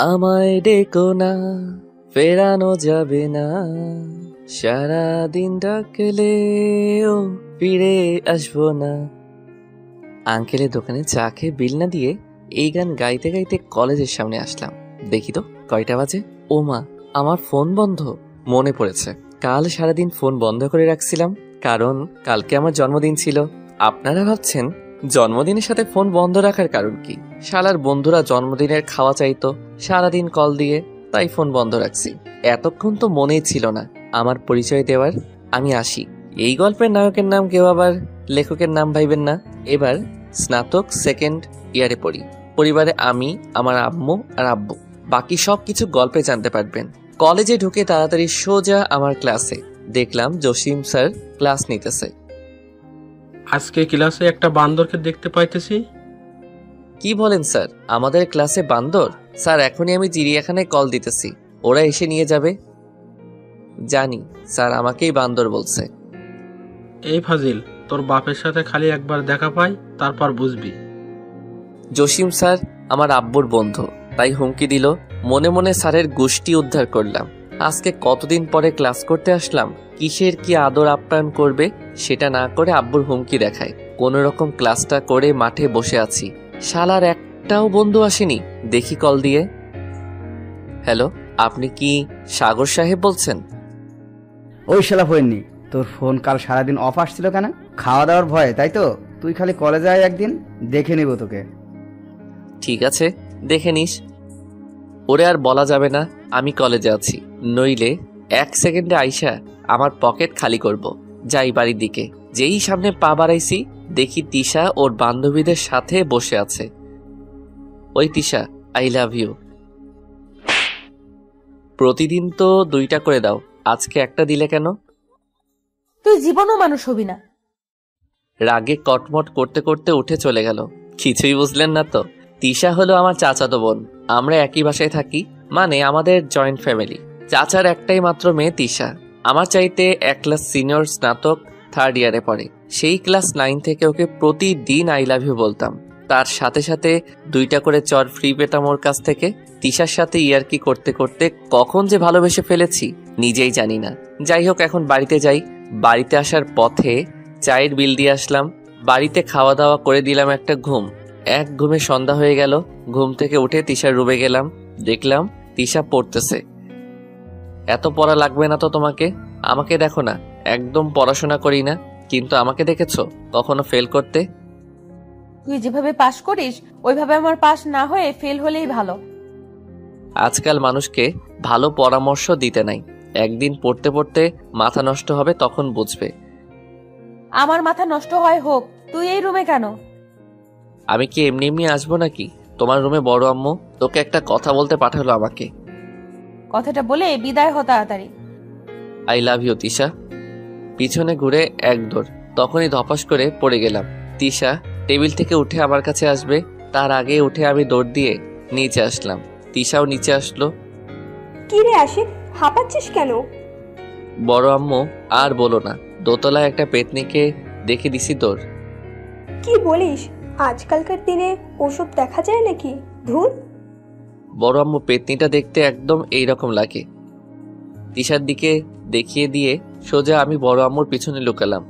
আমায় ডেকো না, ফেরানো যাবে না, সারাদিন ডাকলেও ফিরে আসবো না। আঙ্কেলের দোকানে চা খেয়ে বিল না দিয়ে এই গান গাইতে গাইতে কলেজের সামনে আসলাম। দেখি তো কয়টা বাজে। ও মা, আমার ফোন বন্ধ। মনে পড়েছে, কাল সারাদিন ফোন বন্ধ করে রাখছিলাম, কারণ কালকে আমার জন্মদিন ছিল। আপনারা ভাবছেন জন্মদিনের সাথে ফোন বন্ধ রাখার কারণ কি? শালার বন্ধুরা জন্মদিনের খাওয়া চাইতো সারাদিন কল দিয়ে, তাই ফোন বন্ধ রাখছি। এতক্ষণ তো মনেই ছিল না আমার পরিচয় দেওয়ার। আমি আসি। এই গল্পের নায়কের নাম কেউ আবার লেখকের নাম ভাইবেন না। এবার স্নাতক সেকেন্ড ইয়ারে পড়ি। পরিবারে আমি, আমার আম্মু আর আব্বু। বাকি সব কিছু গল্পে জানতে পারবেন। কলেজে ঢুকে তাড়াতাড়ি সোজা আমার ক্লাসে। দেখলাম জসিম স্যার ক্লাস নিতেছে। আজকে ক্লাসে একটা বান্দরকে দেখতে পাইতেছি। কি বলেন স্যার, আমাদের ক্লাসে বান্দর? স্যার এখনই আমি চিড়িয়াখানায় কল দিতেছি, ওরা এসে নিয়ে যাবে। জানি স্যার আমাকেই বান্দর বলছে। এই ফাজিল, তোর বাপের সাথে খালি একবার দেখা পাই, তারপর বুঝবি। জসিম স্যার আমার আব্বুর বন্ধু, তাই হুমকি দিল। মনে মনে স্যারের গোষ্ঠী উদ্ধার করলাম। আজকে কতদিন পরে ক্লাস করতে আসলাম, কিসের কি আদর আপ্যায়ন করবে সেটা না করে আব্বুর হুমকি দেখায়। কোনো রকম ক্লাসটা করে মাঠে বসে আছি। শালার একটাও বন্ধু আসেনি। দেখি কল দিয়ে। হ্যালো, আপনি কি সাগর সাহেব বলছেন? ওই শালা হয়নি, তোর ফোন কাল সারাদিন অফ আসছিল কেন? খাওয়া দাওয়ার ভয়ে, তাই তো? তুই খালি কলেজে আয়, একদিন দেখে নিব তোকে। ঠিক আছে, দেখে নিস। ওরে আর বলা যাবে না আমি কলেজে আছি, নইলে 1 সেকেন্ডে আইসা আমার পকেট খালি করব। যাই বাড়ির দিকে। যেই সামনে পা বাড়াইছি, দেখি তিশা ওর বান্ধবীদের সাথে বসে আছে। ওই তিশা, আই লাভ ইউ। প্রতিদিন তো 2টা করে দাও, আজকে একটা দিলে কেন? তুই জীবনও মানুষ হবি না। রাগে কটমট করতে করতে উঠে চলে গেল। কিছুই বুঝলেন না তো? তিশা হলো আমার চাচাতো বোন। আমরা একই বাসায় থাকি, মানে আমাদের জয়েন্ট ফ্যামিলি। চাচার একটাই মাত্র মেয়ে তিশা। আমার চাইতে 1 ক্লাস সিনিয়র, স্নাতক 3rd ইয়ারে পড়ে। সেই ক্লাস 9 থেকে ওকে প্রতিদিন আই লাভ ইউ বলতাম। তার সাথে সাথে 2টা করে চর ফ্রি পেতাম ওর কাছ থেকে। তিশার সাথে ইয়ার্কি করতে করতে কখন যে ভালোবেসে ফেলেছি নিজেই জানি না। যাই হোক, এখন বাড়িতে যাই। বাড়িতে আসার পথে চায়ের বিল দিয়ে আসলাম। বাড়িতে খাওয়া দাওয়া করে দিলাম একটা ঘুম। এক ঘুমে সন্ধ্যা হয়ে গেল। ঘুম থেকে উঠে তিশার রুমে গেলাম। দেখলাম তিশা পড়তেছে। এত পড়া লাগবে না তো তোমাকে? আমাকে দেখো না, একদম পড়াশোনা করি না, কিন্তু আমাকে দেখেছো কখনো ফেল করতে? তুই যেভাবে পাশ করিস ওইভাবে আমার পাশ না হয়ে ফেল হলেই ভালো। আজকাল মানুষকে ভালো পরামর্শ দিতে নাই। একদিন পড়তে পড়তে মাথা নষ্ট হবে, তখন বুঝবে। আমার মাথা নষ্ট হয় হোক, তুই এই রুমে কেন? আমি কি এমনি এমনি আসবো নাকি তোমার রুমে? বড় আম্মু তোকে একটা কথা বলতে পাঠালো আমাকে। কথাটা বলে বিদায় হ তাড়াতাড়ি। I love you Tisha. পিছনে ঘুরে এক দৌড়, তখনই ধপাস করে পড়ে গেলাম। তিশা টেবিল থেকে উঠে আমার কাছে আসবে, তার আগে উঠে আমি দৌড় দিয়ে নিচে আসলাম। তিশাও নিচে আসলো। কি রে আশিক, হাঁপাচ্ছিস কেন? বড় আম্মু আর বলো না, দোতলায় একটা পেতনিকে দেখে দিছি দৌড়। কি বলিস? আজকালকার দিনে ওসব দেখা যায় নাকি? ধুর। বড় আম্মু পেতনিটা দেখতে একদম এইরকম লাগে। তিশার দিকে দেখিয়ে দিয়ে সোজা আমি বড় আম্মুর পিছনে লুকালাম।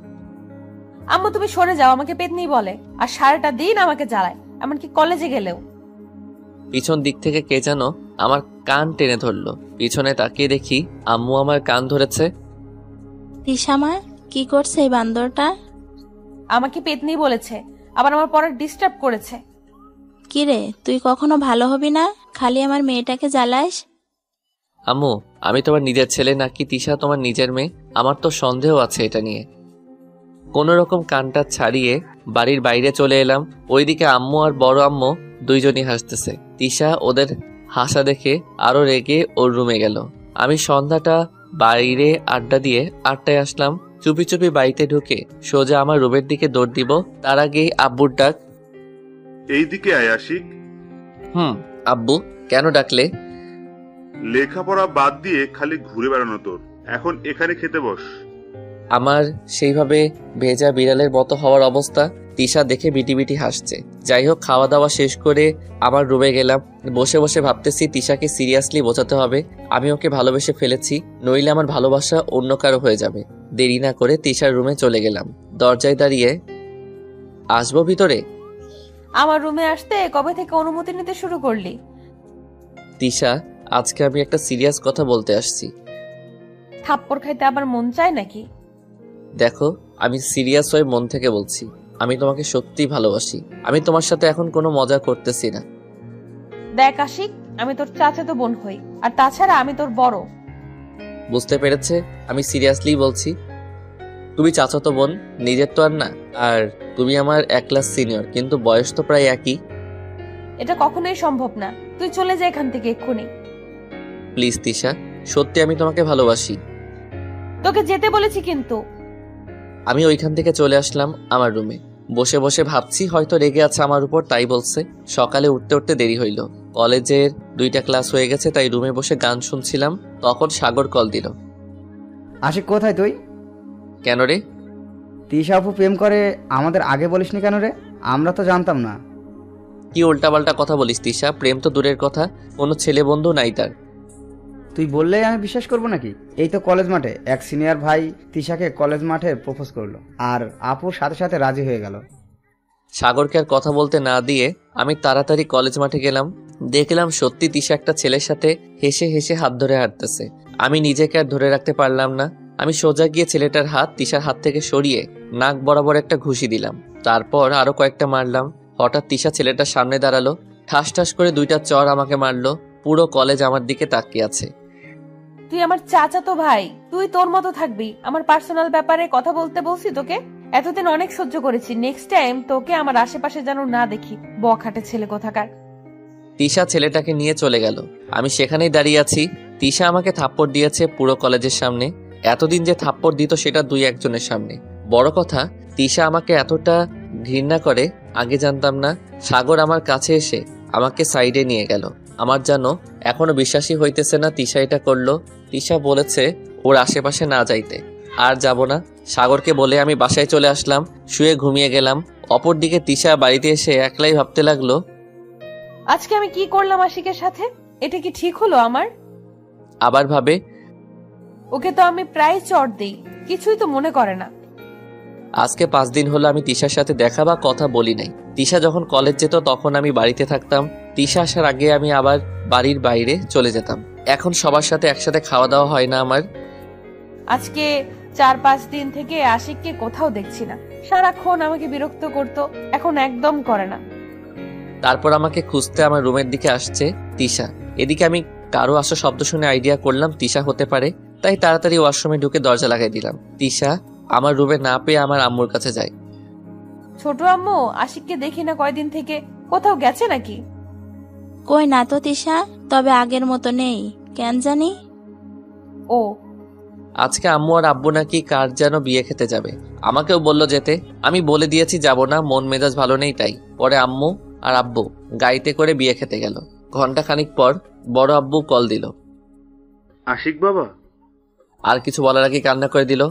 আম্মু তুমি সরে যাও, আমাকে পেতনি বলে আর সারাটা দিন আমাকে জ্বালায়, এমনকি কলেজে গেলেও। পিছন দিক থেকে কে যেন আমার কান টেনে ধরলো। পিছনে তাকিয়ে দেখি আম্মু আমার কান ধরেছে। তিশামা, কি করছে এই বান্দরটা? আমাকে পেতনি বলেছে, আবার আমার পড়ার ডিস্টার্ব করেছে। কিরে, তুই কখনো ভালো হবি না, খালি আমার মেয়েটাকে জ্বালাস। আম্মু, আমি তোমার নিজের ছেলে নাকি তিশা তোমার নিজের মেয়ে? আমার তো সন্দেহ আছে এটা নিয়ে। কোনো রকম কানটা ছাড়িয়ে বাড়ির বাইরে চলে এলাম। ওইদিকে আম্মু আর বড় আম্মু দুইজনই হাসতেছে। তিশা ওদের হাসা দেখে আরো রেগে ওর রুমে গেল। আমি সন্ধ্যাটা বাইরে আড্ডা দিয়ে 8টায় আসলাম। চুপি চুপি বাড়িতে ঢুকে সোজা আমার রুমের দিকে দৌড় দিব, তার আগেই আব্বুর ডাক। এইদিকে আয় আশিক। আব্বু, কেন ডাকলে? লেখাপড়া বাদ দিয়ে খালি ঘুরে বেড়ানো তোর, এখন এখানে খেতে বস। আমার সেইভাবে ভেজা বিড়ালের মতো হওয়ার অবস্থা তিশা দেখে বিটি বিটি হাসছে। যাই হোক, খাওয়া দাওয়া শেষ করে আমার রুমে গেলাম। বসে বসে ভাবতেছি তিশাকে সিরিয়াসলি বোঝাতে হবে আমি ওকে ভালোবেসে ফেলেছি, নইলে আমার ভালোবাসা অন্য কারো হয়ে যাবে। দেরি না করে তিশার রুমে চলে গেলাম। দরজায় দাঁড়িয়ে, আসবো ভিতরে? আমার রুমে আসতে কবে থেকে অনুমতি নিতে শুরু করলি? তিশা, আজকে আমি একটা সিরিয়াস কথা বলতে আসছি। থাপ্পড় খাইতে আবার মন চায় নাকি? দেখো, আমি সিরিয়াস হয়ে মন থেকে বলছি, আমি তোমাকে সত্যিই ভালোবাসি। আমি তোমার সাথে এখন কোনো মজা করতেছি না। দেখ আশিক, আমি তোর চাচাতো বোন হই, আর তাছাড়া আমি তোর বড়। বুঝতে পেরেছে, আমি সিরিয়াসলি বলছি। তুমি চাচাতো বোন, নিজের তো আর না। আর তুমি আমার 1 ক্লাস সিনিয়র, কিন্তু বয়স তো প্রায় একই। এটা কখনোই সম্ভব না। তুই চলে যা এখান থেকে এক্ষুনি। প্লিজ তিশা, সত্যি আমি তোমাকে ভালোবাসি। তোকে যেতে বলেছি কিন্তু। আমি ওইখান থেকে চলে আসলাম আমার রুমে। বসে বসে ভাবছি হয়তো রেগে আছে আমার উপর, তাই বলছে। সকালে উঠতে উঠতে দেরি হইল। কলেজের 2টা ক্লাস হয়ে গেছে, তাই রুমে বসে গান শুনছিলাম। তখন সাগর কল দিল। আশিক, কোথায় তুই? কেন রে? তিশা আপু প্রেম করে, আমাদের আগে বলিসনি কেন রে? আমরা তো জানতাম না। কি উল্টাপাল্টা কথা বলিস তিশা? প্রেম তো দূরের কথা, কোনো ছেলে বন্ধু নাই তার। তুই বললেই আমি বিশ্বাস করবো নাকি? এই তো কলেজ মাঠে এক সিনিয়র ভাই তিশাকে কলেজ মাঠে প্রপোজ করলো, আর আপুর সাথে সাথে রাজি হয়ে গেল। সাগরকে আর কথা বলতে না দিয়ে আমি তাড়াতাড়ি কলেজ মাঠে গেলাম। দেখলাম সত্যি তিশা একটা ছেলের সাথে হেসে হেসে হাত ধরে হাঁটতেছে। আমি নিজেকে আর ধরে রাখতে পারলাম না। আমি সোজা গিয়ে ছেলেটার হাত তিশার হাত থেকে সরিয়ে নাক বরাবর একটা ঘুষি দিলাম। তারপর আরো কয়েকটা মারলাম। হঠাৎ তিশা ছেলেটার সামনে দাঁড়ালো, ঠাস ঠাস করে 2টা চড় আমাকে মারলো। পুরো কলেজ আমার দিকে তাকিয়ে আছে। তুই আমার চাচাতো ভাই, তুই তোর মতো থাকবি। আমার পার্সোনাল ব্যাপারে কথা বলতে বলছি তোকে? এতদিন অনেক সহ্য করেছি, নেক্সট টাইম তোকে আমার আশেপাশে যেন না দেখি। বখাটে ছেলে কোথাকার। তিশা ছেলেটাকে নিয়ে চলে গেল। আমি সেখানেই দাঁড়িয়ে আছি। তিশা আমাকে থাপ্পড় দিয়েছে পুরো কলেজের সামনে। এতদিন যে থাপ্পড় দিত সেটা 2-1 জনের সামনে। বড় কথা, তিশা আমাকে এতটা ঘৃণা করে আগে জানতাম না। সাগর আমার কাছে এসে আমাকে সাইডে নিয়ে গেল। আমার যেন এখনো বিশ্বাসই হইতেছে না তিশা এটা করলো। তিশা বলেছে ওর আশেপাশে না যাইতে। আর যাব না। সাগরকে বলে আমি বাসায় চলে আসলাম, শুয়ে ঘুমিয়ে গেলাম। অপরদিকে তিশা বাড়িতে এসে একলাই ভাবতে লাগলো, আজকে আমি কি করলাম আশিকের সাথে? এটা কি ঠিক হলো আমার? আবার ভাবে, ওকে তো আমি প্রায় চড় দিই, কিছুই তো মনে করে না। আজকে 5 দিন হলো আমি তিশার সাথে দেখা বা কথা বলি নাই। তিশা যখন কলেজ যেত তখন আমি বাড়িতে থাকতাম। তিশা আসার আগে আমি আবার বাড়ির বাইরে চলে যেতাম। এখন সবার সাথে একসাথে খাওয়া দাওয়া হয় না আমার। আজকে 4-5 দিন থেকে আশিককে কোথাও দেখছি না। সারাক্ষণ আমাকে বিরক্ত করতো, এখন একদম করে না। তারপর আমাকে খুঁজতে আমার রুমের দিকে আসছে তিশা। এদিকে আমি কারো আসা শব্দ শুনে আইডিয়া করলাম তিশা হতে পারে, তাই তাড়াতাড়ি ওয়াশরুমে ঢুকে দরজা লাগাই দিলাম। তিশা আমার রুমে না পেয়ে আমার আম্মুর কাছে যায়। ছোট আম্মু, আশিককে দেখি না কয়দিন থেকে, কোথাও গেছে নাকি? কই না তো তিশা, তবে আগের মতো নেই, কেন জানি। ও, আজকে আম্মু আর আব্বু নাকি কার যেন বিয়ে খেতে যাবে। আমাকেও বলল যেতে। আমি বলে দিয়েছি যাব না, মন মেজাজ ভালো নেই তাই। পরে আম্মু আর আব্বু গাড়িতে করে বিয়ে খেতে গেল। ঘন্টাখানিক পর বড় আব্বু কল দিল। আশিক বাবা? আর কিছু বলার আগে কান্না করে দিল।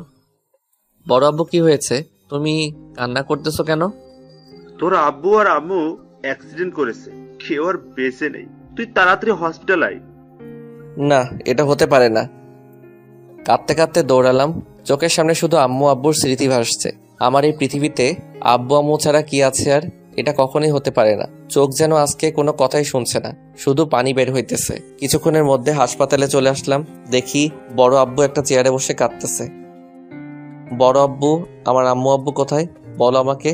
বড় আব্বু, কি হয়েছে? তুমি কান্না করতেছো কেন? তোর আব্বু আর আম্মু অ্যাক্সিডেন্ট করেছে, কেউ আর বেঁচে নেই। তুই তাড়াতাড়ি হসপিটাল আয়। না, এটা হতে পারে না। কাঁদতে কাঁদতে দৌড়ালাম। চোখের সামনে শুধু আম্মু আব্বুর স্মৃতি ভাসছে। আমার এই পৃথিবীতে আব্বু আম্মু ছাড়া কি আছে আর? এটা কখনোই হতে পারে না। চোখ যেন আজকে কোনো কথাই শুনছে না, শুধু পানি বের হইতেছে। কিছুক্ষণের মধ্যে হাসপাতালে চলে আসলাম। দেখি বড় আব্বু একটা চেয়ারে বসে কাঁদতেছে। বড় আব্বু, আমার আম্মু আব্বু কোথায় বলো আমাকে?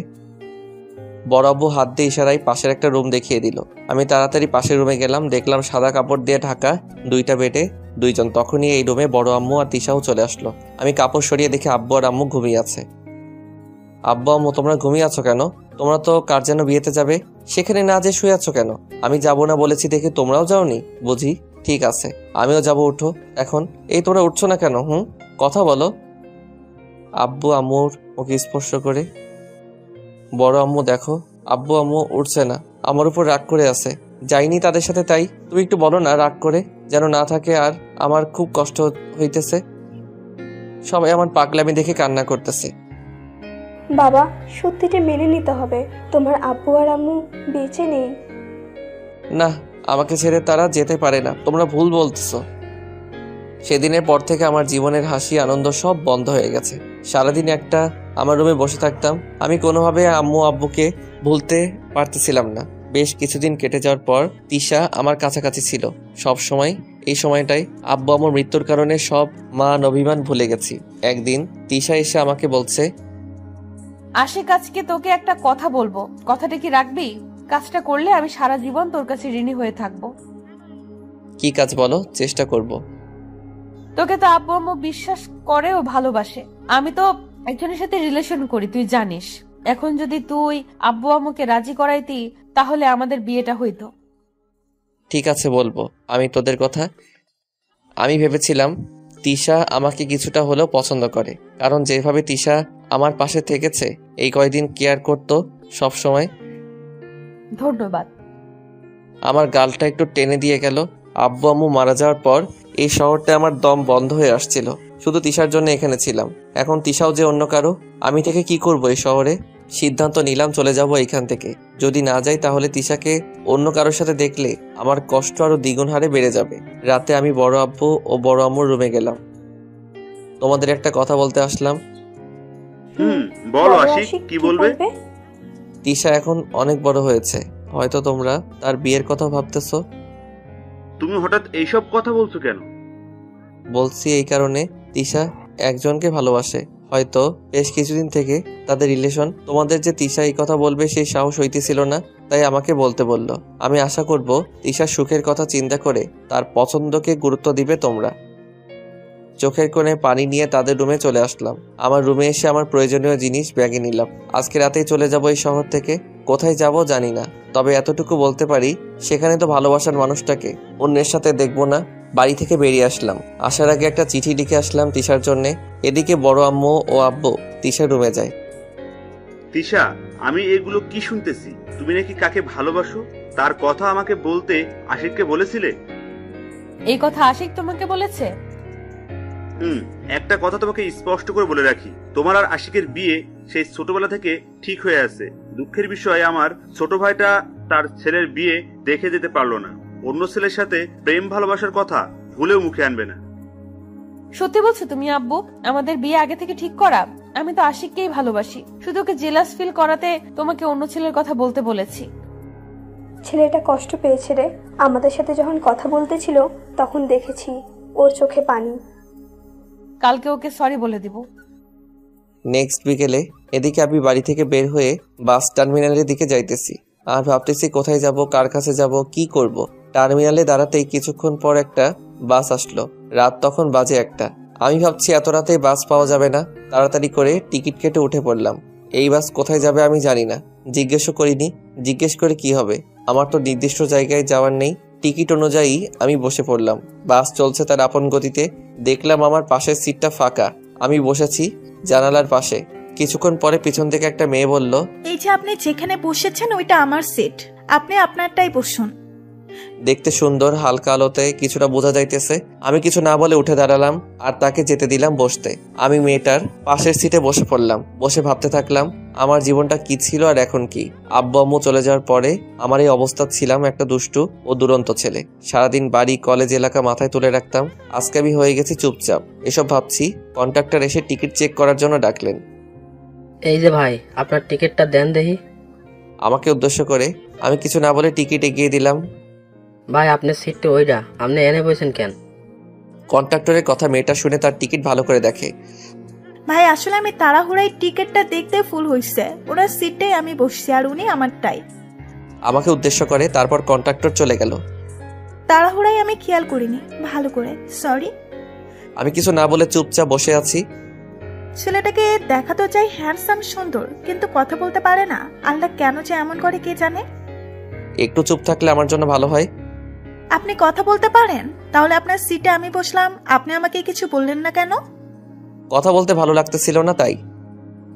বড় আব্বু হাত দিয়ে ইশারায় পাশের একটা রুম দেখিয়ে দিল। আমি তাড়াতাড়ি পাশের রুমে গেলাম। দেখলাম সাদা কাপড় দিয়ে ঢাকা 2টা বেডে 2 জন। তখনই এই রুমে বড় আম্মু আর তিশাও চলে আসলো। আমি কাপড় সরিয়ে দেখি আব্বু আর আম্মু ঘুমিয়ে আছে। আব্বু আম্মু, তোমরা ঘুমিয়ে আছো কেন? তোমরা তো কার যেন বিয়েতে যাবে, সেখানে না যে শুয়ে আছো কেন? আমি যাবো না বলেছি দেখে তোমরাও যাওনি বুঝি? ঠিক আছে, আমিও যাবো, উঠো এখন। এই তোমরা উঠছো না কেন? কথা বলো। আব্বু আম্মুর মুখে স্পর্শ করে। বড় আম্মু, দেখো আব্বু আম্মু উঠছে না, আমার উপর রাগ করে আছে। যাইনি তাদের সাথে, তাই তুমি একটু বলো না রাগ করে যেন না থাকে। আর আমার খুব কষ্ট হইতেছে, সবাই আমার পাগলামি দেখে কান্না করতেছে। বাবা, সত্যিটা মেনে নিতে হবে, তোমার আব্বু আর আম্মু বেঁচে নেই। না, আমাকে ছেড়ে তারা যেতে পারে না, তোমরা ভুল বলতেছো। সেদিনের পর থেকে আমার জীবনের হাসি আনন্দ সব বন্ধ হয়ে গেছে। সারাদিন আমার রুমে বসে থাকতাম। আমি কোনোভাবে আম্মু আব্বুকে ভুলতে পারতেছিলাম না। বেশ কিছুদিন কেটে যাওয়ার পর তিশা আমার কাছাকাছি ছিল সব সময়। এই সময়টাই আব্বু আমার মৃত্যুর কারণে সব মান অভিমান ভুলে গেছি। একদিন তিশা এসে আমাকে বলছে, আশিক, আজকে তোকে একটা কথা বলবো, কথাটা কি রাখবি? কাজটা করলে আমি সারা জীবন তোর কাছে ঋণী হয়ে থাকবো। কি কাজ বলো, চেষ্টা করব। তোকে তো আব্বু আম্মু বিশ্বাস করে ও ভালোবাসে। আমি তো একজনের সাথে রিলেশন করি, তুই জানিস। এখন যদি তুই আব্বু আম্মুকে রাজি করাইতি, তাহলে আমাদের বিয়েটা হইতো। ঠিক আছে, বলবো। আমি ভেবেছিলাম তিশা আমাকে কিছুটা হলেও পছন্দ করে, কারণ যেভাবে তিশা আমার পাশে থেকেছে, এই কয়দিন কেয়ার করতো সব সময়। ধন্যবাদ। আমার গালটা একটু টেনে দিয়ে গেল। আব্বু আম্মু মারা যাওয়ার পর এই শহরটা আমার দম বন্ধ হয়ে আসছিল। শুধু তিশার জন্য এখানে ছিলাম। এখন তিশাও যে অন্য কারো, আমি থেকে কি করব এই শহরে? সিদ্ধান্ত নিলাম চলে যাব এখান থেকে। যদি না যাই তাহলে তিশাকে অন্য কারোর সাথে দেখলে আমার কষ্ট আরো দ্বিগুণ হারে বেড়ে যাবে। রাতে আমি বড় আব্বু ও বড় আম্মুর রুমে গেলাম। তোমাদের একটা কথা বলতে আসলাম। বলো আশিক, কি বলবে? তিশা এখন অনেক বড় হয়েছে, হয়তো তোমরা তার বিয়ের কথা ভাবতেছো। তুমি হঠাৎ এইসব কথা বলছো কেন? বলছি এই কারণে, তিশা একজনকে ভালোবাসে। হয়তো বেশ কিছুদিন থেকে তাদের রিলেশন। তোমাদের যে তিশা এই কথা বলবে সেই সাহস হইতেছিল না, তাই আমাকে বলতে বলল। আমি আশা করব তিশার সুখের কথা চিন্তা করে তার পছন্দকে গুরুত্ব দিবে তোমরা। চোখের কোণে পানি নিয়ে তাদের রুমে চলে আসলাম। আমার রুমে এসে আমার প্রয়োজনীয় জিনিস ব্যাগে নিলাম। আজকে রাতেই চলে যাব এই শহর থেকে। কোথায় যাব জানি না, তবে এতটুকু বলতে পারি, সেখানে তো ভালোবাসার মানুষটাকে অন্যের সাথে দেখবো না। বাড়ি থেকে বেরিয়ে আসলাম। আসার আগে একটা চিঠি লিখে আসলাম তিশার জন্য। এদিকে বড় আম্মু ও আব্বু তিশার রুমে যায়। তিশা, আমি এগুলো কি শুনতেছি? তুমি নাকি কাকে ভালোবাসো, তার কথা আমাকে বলতে আশিককে বলেছিলে? এই কথা আশিক তোমাকে বলেছে? একটা কথা তোমাকে স্পষ্ট করে বলে রাখি, তোমার আর আশিকের বিয়ে সেই ছোটবেলা থেকে ঠিক হয়ে আছে। দুঃখের বিষয়, আমার ছোট ভাইটা তার ছেলের বিয়ে দেখে যেতে পারলো না। অন্য ছেলের সাথে প্রেম ভালোবাসার কথা ভুলেও মুখে আনবে না। সত্যি বলছো তুমি আব্বু? আমাদের বিয়ে আগে থেকে ঠিক করা? আমি তো আশিককেই ভালোবাসি, শুধু ওকে জেলাস ফিল করাতে তোমাকে অন্য ছেলের কথা বলতে বলেছি। ছেলেটা কষ্ট পেয়েছে রে। আমাদের সাথে যখন কথা বলতেছিল তখন দেখেছি ওর চোখে পানি। কালকে ওকে সরি বলে দিব। নেক্সট বিকেলে এদিকে আমি বাড়ি থেকে বের হয়ে বাস টার্মিনালের দিকে যাইতেছি। আর ভাবতেছি কোথায় যাব, কার কাছে যাব, কি করব। টার্মিনালে দাঁড়াতেই কিছুক্ষণ পর একটা বাস আসলো। রাত তখন বাজে 1টা। আমি ভাবছি এত রাতে বাস পাওয়া যাবে না, তাড়াতাড়ি করে টিকিট কেটে উঠে পড়লাম। এই বাস কোথায় যাবে আমি জানি না, জিজ্ঞেসও করিনি। জিজ্ঞেস করে কি হবে, আমার তো নির্দিষ্ট জায়গায় যাওয়ার নেই। টিকিট অনুযায়ী আমি বসে পড়লাম। বাস চলছে তার আপন গতিতে। দেখলাম আমার পাশের সিটটা ফাঁকা। আমি বসেছি জানালার পাশে। কিছুক্ষণ পরে পিছন থেকে একটা মেয়ে বলল, এই যে আপনি যেখানে বসেছেন ওইটা আমার সিট, আপনি আপনারটাই বসুন। দেখতে সুন্দর, হালকা আলোতে কিছুটা বোঝা যাইতেছে। আমি কিছু না বলে উঠে দাঁড়ালাম আর তাকে যেতে দিলাম বসতে। আমি মেয়েটার পাশের সিটে বসে পড়লাম। বসে ভাবতে থাকলাম আমার জীবনটা কি ছিল আর এখন কি। আব্বু আম্মু চলে যাওয়ার পরে আমার এই অবস্থা, ছিলাম একটা দুষ্টু ও দুরন্ত ছেলে। সারাদিন বাড়ি, কলেজ, এলাকা মাথায় তুলে রাখতাম। আজকে আমি হয়ে গেছি চুপচাপ। এসব ভাবছি, কন্ট্রাক্টর এসে টিকিট চেক করার জন্য ডাকলেন। এই যে ভাই, আপনার টিকিটটা দেন দেখি। আমাকে উদ্দেশ্য করে আমি কিছু না বলে টিকিট এগিয়ে দিলাম। ভাই, আপনার সিটটা ওইটা, আপনি এনে বসেন কেন? কন্ট্রাক্টরের কথা মেয়েটা শুনে তার টিকিট ভালো করে দেখে। ভাই, আসলে আমি তাড়াহুড়াই টিকিটটা দেখতে ফুল হইছে, ওনার সিটটাই আমি বসছি আর উনি আমারটাই। আমাকে উদ্দেশ্য করে তারপর কন্ট্রাক্টর চলে গেল। তাড়াহুড়াই আমি খেয়াল করিনি, ভালো করে সরি। আমি কিছু না বলে চুপচাপ বসে আছি। ছেলেটাকে দেখা তো চাই হ্যান্ডসাম, সুন্দর, কিন্তু কথা বলতে পারে না। আল্লাহ কেন যে এমন করে কে জানে। একটু চুপ থাকলে আমার জন্য ভালো হয়। আপনি কথা বলতে পারেন, তাহলে আপনার সিটে আমি বসলাম, আপনি আমাকে কিছু বললেন না কেন? কথা বলতে ভালো লাগতেছিল না, তাই।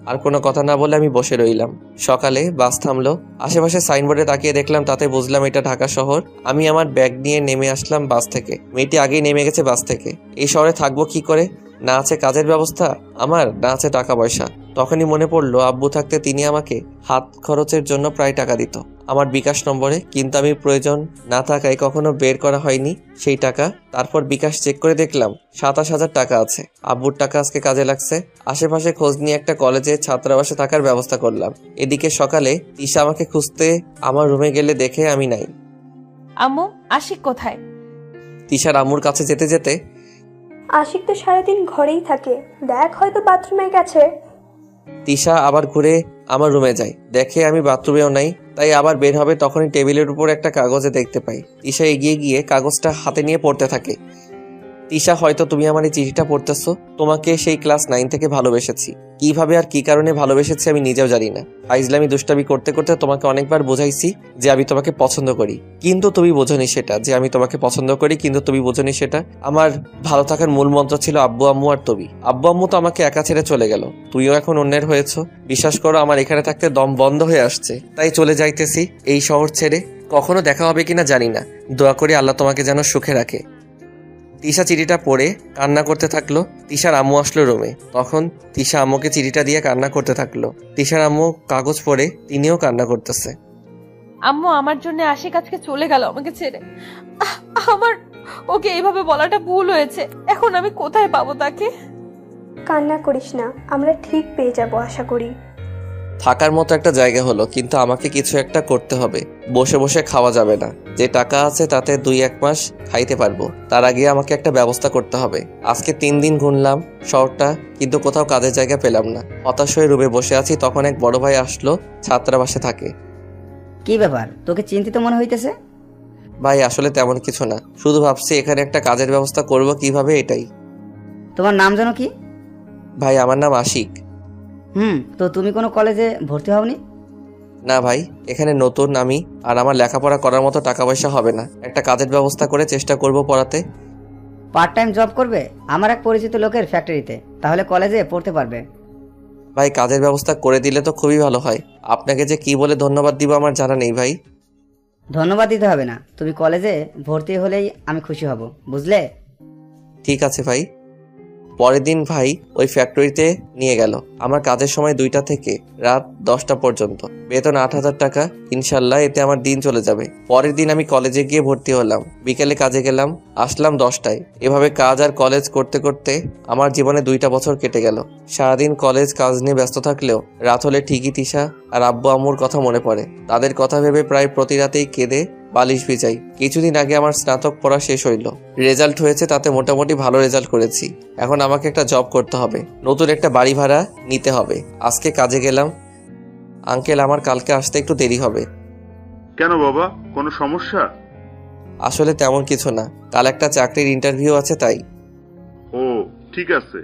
আর কোনো কথা না বলে আমি বসে রইলাম। সকালে বাস থামলো। আশেপাশে সাইনবোর্ডে তাকিয়ে দেখলাম, তাতে বুঝলাম এটা ঢাকা শহর। আমি আমার ব্যাগ নিয়ে নেমে আসলাম বাস থেকে। মেয়েটি আগেই নেমে গেছে বাস থেকে। এই শহরে থাকবো কি করে? না আছে কাজের ব্যবস্থা আমার, না আছে টাকা পয়সা। তখনই মনে পড়লো আব্বু থাকতে তিনি আমাকে হাত খরচের জন্য প্রায় টাকা দিত আমার বিকাশ নম্বরে, কিন্তু আমি প্রয়োজন না থাকায় কখনো বের করা হয়নি সেই টাকা। তারপর বিকাশ চেক করে দেখলাম 27,000 টাকা আছে। আব্বুর টাকা আজকে কাজে লাগছে। আশেপাশে খোঁজ নিয়ে একটা কলেজে ছাত্রাবাসে থাকার ব্যবস্থা করলাম। এদিকে সকালে তিশা আমাকে খুঁজতে আমার রুমে গেলে দেখে আমি নাই। আম্মু, আশিক কোথায়? তিশার আম্মুর কাছে যেতে যেতে, আশিক তো সারাদিন ঘরেই থাকে, দেখ হয়তো বাথরুমে গেছে। তিশা আবার ঘুরে আমার রুমে যায়, দেখে আমি বাথরুমেও নাই, তাই আবার বের হবে। তখনই টেবিলের উপর একটা কাগজে দেখতে পাই। তিশা এগিয়ে গিয়ে কাগজটা হাতে নিয়ে পড়তে থাকে। তিশা, হয়তো তুমি আমার এই চিঠিটা পড়তেছো। তোমাকে সেই ক্লাস 9 থেকে ভালোবেসেছি। কিভাবে আর কি কারণে ভালোবেসেছি আমি নিজেও জানি না। ফাইজলামি দুষ্টামি করতে করতে তোমাকে অনেকবার বোঝাইছি যে আমি তোমাকে পছন্দ করি, কিন্তু তুমি বোঝনি সেটা। যে আমি তোমাকে পছন্দ করি কিন্তু তুমি বোঝনি সেটা। আমার ভালো থাকার মূল মন্ত্র ছিল আব্বু আম্মু আর তুমি। আব্বু আম্মু তো আমাকে একা ছেড়ে চলে গেল, তুইও এখন অন্যের হয়েছো। বিশ্বাস করো, আমার এখানে থাকতে দম বন্ধ হয়ে আসছে, তাই চলে যাইতেছি এই শহর ছেড়ে। কখনো দেখা হবে কিনা জানি না, দোয়া করি আল্লাহ তোমাকে যেন সুখে রাখে। তিশা চিঠিটা পড়ে কান্না করতে থাকলো। তিশার আম্মু আসলো রুমে, তখন তিশা আম্মুকে চিঠিটা দিয়ে কান্না করতে থাকলো। তিশার আম্মু কাগজ পড়ে তিনিও কান্না করতেছে। আম্মু, আমার জন্য আশিক আজকে চলে গেল আমাকে ছেড়ে। আমার ওকে এইভাবে বলাটা ভুল হয়েছে। এখন আমি কোথায় পাবো তাকে? কান্না করিস না, আমরা ঠিক পেয়ে যাব আশা করি। থাকার মতো একটা জায়গা হলো, কিন্তু আমাকে কিছু একটা করতে হবে। বসে বসে খাওয়া যাবে না। যে টাকা আছে তাতে 2-1 মাস খাইতে পারবো, তার আগে আমাকে একটা ব্যবস্থা করতে হবে। আজকে 3 দিন ঘুরলাম শহরটা, কিন্তু কোথাও কাজের জায়গা পেলাম না। হতাশ হয়ে রুমে বসে আছি, তখন এক বড় ভাই আসলো, ছাত্রাবাসে থাকে। কি ব্যাপার, তোকে চিন্তিত মনে হইতেছে? ভাই আসলে তেমন কিছু না, শুধু ভাবছি এখানে একটা কাজের ব্যবস্থা করব কিভাবে, এটাই। তোমার নাম যেন কি? ভাই আমার নাম আশিক। তো তুমি কোনো কলেজে ভর্তি হওনি? না ভাই, এখানে নতুন আমি, আর আমার লেখাপড়া করার মতো টাকা পয়সা হবে না। একটা কাজের ব্যবস্থা করে চেষ্টা করব পড়াতে। পার্ট টাইম জব করবে আমার এক পরিচিত লোকের ফ্যাক্টরিতে, তাহলে কলেজে পড়তে পারবে। ভাই কাজের ব্যবস্থা করে দিলে তো খুবই ভালো হয়। আপনাকে যে কি বলে ধন্যবাদ দিব আমার জানা নেই ভাই। ধন্যবাদ দিতে হবে না, তুমি কলেজে ভর্তি হলেই আমি খুশি হব, বুঝলে? ঠিক আছে ভাই। পরের দিন ভাই ওই ফ্যাক্টরিতে নিয়ে গেল। আমার কাজের সময় 2টা থেকে রাত 10টা পর্যন্ত, বেতন 8,000 টাকা। ইনশাল্লাহ এতে আমার দিন চলে যাবে। পরের দিন আমি কলেজে গিয়ে ভর্তি হলাম। বিকেলে কাজে গেলাম, আসলাম 10টায়। এভাবে কাজ আর কলেজ করতে করতে আমার জীবনে 2টা বছর কেটে গেল। সারাদিন কলেজ কাজ নিয়ে ব্যস্ত থাকলেও রাত হলে ঠিকই তিশা আর আব্বু আম্মুর কথা মনে পড়ে। তাদের কথা ভেবে প্রায় প্রতি রাতেই কেঁদে বালিশ ভিজাই। কিছুদিন আগে আমার স্নাতক পড়া শেষ হইল, রেজাল্ট হয়েছে, তাতে মোটামুটি ভালো রেজাল্ট করেছি। এখন আমাকে একটা জব করতে হবে, নতুন একটা বাড়ি ভাড়া নিতে হবে। আজকে কাজে গেলাম। আঙ্কেল, আমার কালকে আসতে একটু দেরি হবে। কেন বাবা, কোনো সমস্যা? আসলে তেমন কিছু না, কাল একটা চাকরির ইন্টারভিউ আছে তাই। ও ঠিক আছে।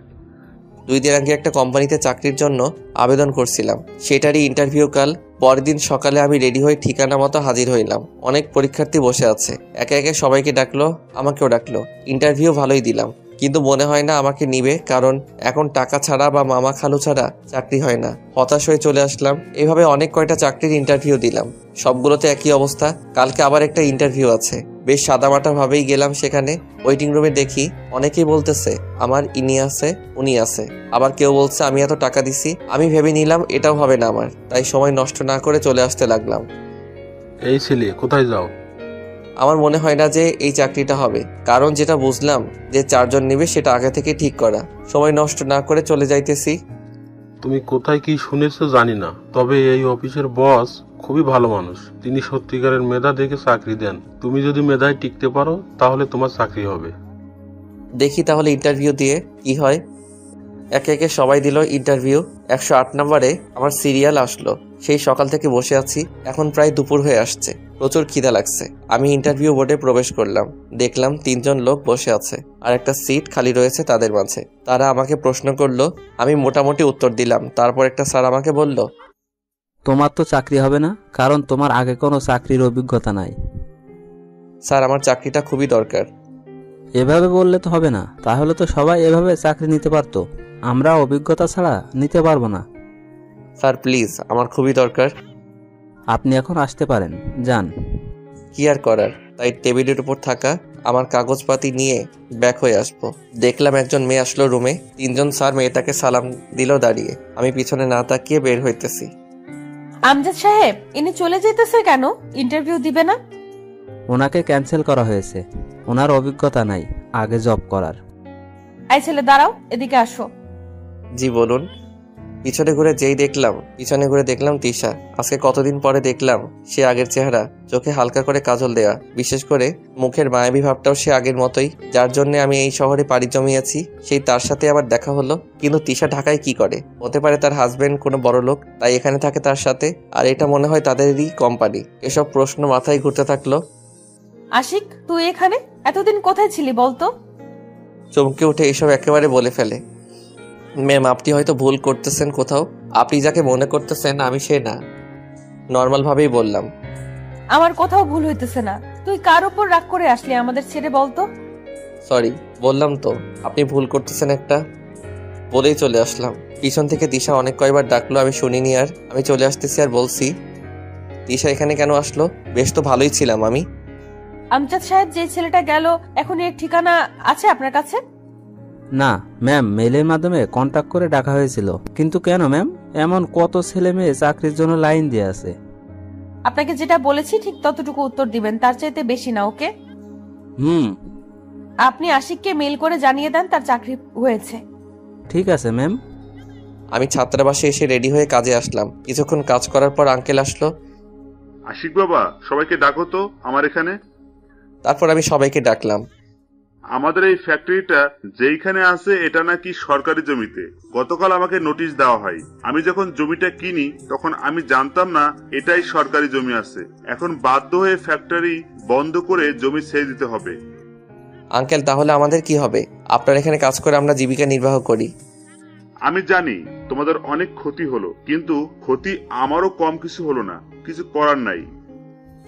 2 দিন আগে একটা কোম্পানিতে চাকরির জন্য আবেদন করছিলাম, সেটারই ইন্টারভিউ কাল। পরের দিন সকালে আমি রেডি হয়ে ঠিকানা মতো হাজির হইলাম। অনেক পরীক্ষার্থী বসে আছে, একে একে সবাইকে ডাকলো, আমাকেও ডাকলো। ইন্টারভিউ ভালোই দিলাম, কিন্তু মনে হয় না আমাকে নিবে, কারণ এখন টাকা ছাড়া বা মামা খালু ছাড়া চাকরি হয় না। হতাশ হয়ে চলে আসলাম। এভাবে অনেক কয়টা চাকরির ইন্টারভিউ দিলাম, সবগুলোতে একই অবস্থা। কালকে আবার একটা ইন্টারভিউ আছে, বেশ সাদামাটা ভাবেই গেলাম সেখানে। ওয়েটিং রুমে দেখি অনেকেই বলতেছে আমার ইনি আছে উনি আছে, আবার কেউ বলছে আমি এত টাকা দিছি। আমি ভেবে নিলাম এটাও হবে না আমার, তাই সময় নষ্ট না করে চলে আসতে লাগলাম। এই ছেলে কোথায় যাও? আমার মনে হয় না যে এই চাকরিটা হবে, কারণ যেটা বুঝলাম যে 4 জন নেবে সেটা আগে থেকে ঠিক করা। সময় নষ্ট না করে চলে যাইতেছি। তুমি কোথায় কি শুনেছো জানি না, তবে এই অফিসের বস খুবই ভালো মানুষ। তিনি সত্যিকারের মেধা দেখে চাকরি দেন। তুমি যদি মেধায় টিকতে পারো তাহলে তোমার চাকরি হবে। দেখি তাহলে ইন্টারভিউ দিয়ে কি হয়। একে একে সবাই দিল ইন্টারভিউ। 108 নম্বরে আমার সিরিয়াল আসলো। সেই সকাল থেকে বসে আছি, এখন প্রায় দুপুর হয়ে আসছে, প্রচুর খিদা লাগছে। আমি ইন্টারভিউ বোর্ডে প্রবেশ করলাম, দেখলাম 3 জন লোক বসে আছে আর একটা সিট খালি রয়েছে তাদের মাঝে। তারা আমাকে প্রশ্ন করলো, আমি মোটামুটি উত্তর দিলাম। তারপর একটা স্যার আমাকে বলল, তোমার তো চাকরি হবে না, কারণ তোমার আগে কোনো চাকরির অভিজ্ঞতা নাই। স্যার আমার চাকরিটা খুবই দরকার। এভাবে বললে তো হবে না, তাহলে তো সবাই এভাবে চাকরি নিতে পারতো। আমরা অভিজ্ঞতা ছাড়া নিতে পারবো না। স্যার প্লিজ, আমার খুবই দরকার। আপনি এখন আসতে পারেন, যান। কি আর করার, তাই টেবিলের উপর থাকা আমার কাগজপাতি নিয়ে ব্যাক হয়ে আসবো। দেখলাম একজন মেয়ে আসলো রুমে, 3 জন স্যার মেয়েটাকে সালাম দিল দাঁড়িয়ে। আমি পিছনে না তাকিয়ে বের হইতেছি। আমজাদ সাহেব, ইনি চলে যেতেছে কেন? ইন্টারভিউ দিবে না? ওনাকে ক্যান্সেল করা হয়েছে। ওনার অভিজ্ঞতা নাই আগে জব করার। এই ছেলে দাঁড়াও, এদিকে আসো। জি বলুন। পিছনে ঘুরে দেখলাম তিশা। আজকে কতদিন পরে দেখলাম সে আগের চেহারা, চোখে হালকা করে কাজল দেয়া, বিশেষ করে মুখের মায়াবী ভাবটাও সে আগের মতোই, যার জন্য আমি এই শহরে পাড়ি জমিয়েছি। সেই তার সাথে আবার দেখা হলো। কিন্তু তিশা ঢাকায় কি করে? হতে পারে তার হাজবেন্ড কোনো বড় লোক, তাই এখানে থাকে তার সাথে, আর এটা মনে হয় তাদেরই কোম্পানি। এসব প্রশ্ন মাথায় ঘুরতে থাকলো। আশিক, তুই এখানে এতদিন কোথায় ছিলি বলতো? চমকে উঠে এসব একেবারে বলে ফেলে। ম্যাম, আপনি হয়তো ভুল করতেছেন কোথাও। আপনি যাকে মনে করতেছেন আমি সে না। নর্মাল ভাবেই বললাম। আমার কোথাও ভুল হইতেছে না। তুই কার উপর রাগ করে আসলি আমাদের ছেড়ে বলতো? সরি, বললাম তো আপনি ভুল করতেছেন একটা, বলেই চলে আসলাম। পিছন থেকে দিশা অনেক কয়বার ডাকলো, আমি শুনিনি। আর আমি চলে আসতেছি আর বলছি, দিশা এখানে কেন আসলো? বেশ তো ভালোই ছিলাম আমি। আমজাদ সাহেব, যে ছেলেটা গেল, এখন এর ঠিকানা আছে আপনার কাছে? না ম্যাম, মেলের মাধ্যমে কন্ট্যাক্ট করে ডাকা হয়েছিল। কিন্তু কেন ম্যাম? এমন কত ছেলে মেয়ে চাকরির জন্য লাইন দিয়ে আছে। আপনাকে যেটা বলেছি ঠিক ততটুকু উত্তর দিবেন, তার চাইতে বেশি না, ওকে? আপনি আশিককে মেল করে জানিয়ে দেন তার চাকরি হয়েছে। ঠিক আছে ম্যাম। আমি ছাত্রাবাসে এসে রেডি হয়ে কাজে আসলাম। কিছুক্ষণ কাজ করার পর আঙ্কেল আসলো। আশিক বাবা, সবাইকে ডাকো তো আমার এখানে। তারপর আমি সবাইকে ডাকলাম। আমাদের এই ফ্যাক্টরিটা যেইখানে আছে এটা নাকি সরকারি জমিতে। গতকাল আমাকে নোটিশ দেওয়া হয়। আমি যখন জমিটা কিনি তখন আমি জানতাম না এটাই সরকারি জমি আছে। এখন বাধ্য হয়ে ফ্যাক্টরি বন্ধ করে জমি ছেড়ে দিতে হবে। আঙ্কেল, তাহলে আমাদের কি হবে? আপনার এখানে কাজ করে আমরা জীবিকা নির্বাহ করি। আমি জানি তোমাদের অনেক ক্ষতি হলো, কিন্তু ক্ষতি আমারও কম কিছু হলো না। কিছু করার নাই।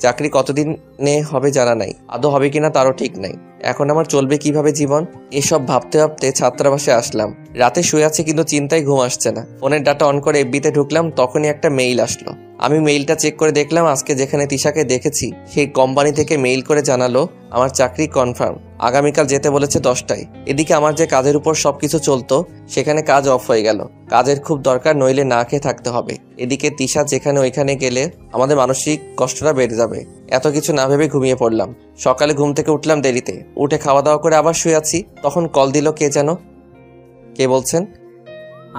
চাকরি কতদিনে হবে জানা নাই, আদৌ হবে কিনা তারও ঠিক নাই। এখন আমার চলবে কিভাবে জীবন, এসব ভাবতে ভাবতে ছাত্রাবাসে আসলাম। রাতে শুয়ে আছি কিন্তু চিন্তায় ঘুম আসছে না। ফোনের ডাটা অন করে এফবিতে ঢুকলাম, তখনই একটা মেইল আসলো। আমি মেইলটা চেক করে দেখলাম আজকে যেখানে তিশাকে দেখেছি সেই কোম্পানি থেকে মেইল করে জানালো আমার চাকরি কনফার্ম, আগামীকাল যেতে বলেছে 10টায়। এদিকে আমার যে কাজের উপর সবকিছু চলতো সেখানে কাজ অফ হয়ে গেল। কাজের খুব দরকার, নইলে না খেয়ে থাকতে হবে। এদিকে তিশা যেখানে ওইখানে গেলে আমাদের মানসিক কষ্টটা বেড়ে যাবে। এত কিছু না ভেবে ঘুমিয়ে পড়লাম। সকালে ঘুম থেকে উঠলাম দেরিতে, উঠে খাওয়া দাওয়া করে আবার শুয়ে আছি। তখন কল দিল কে যেন। কে বলছেন?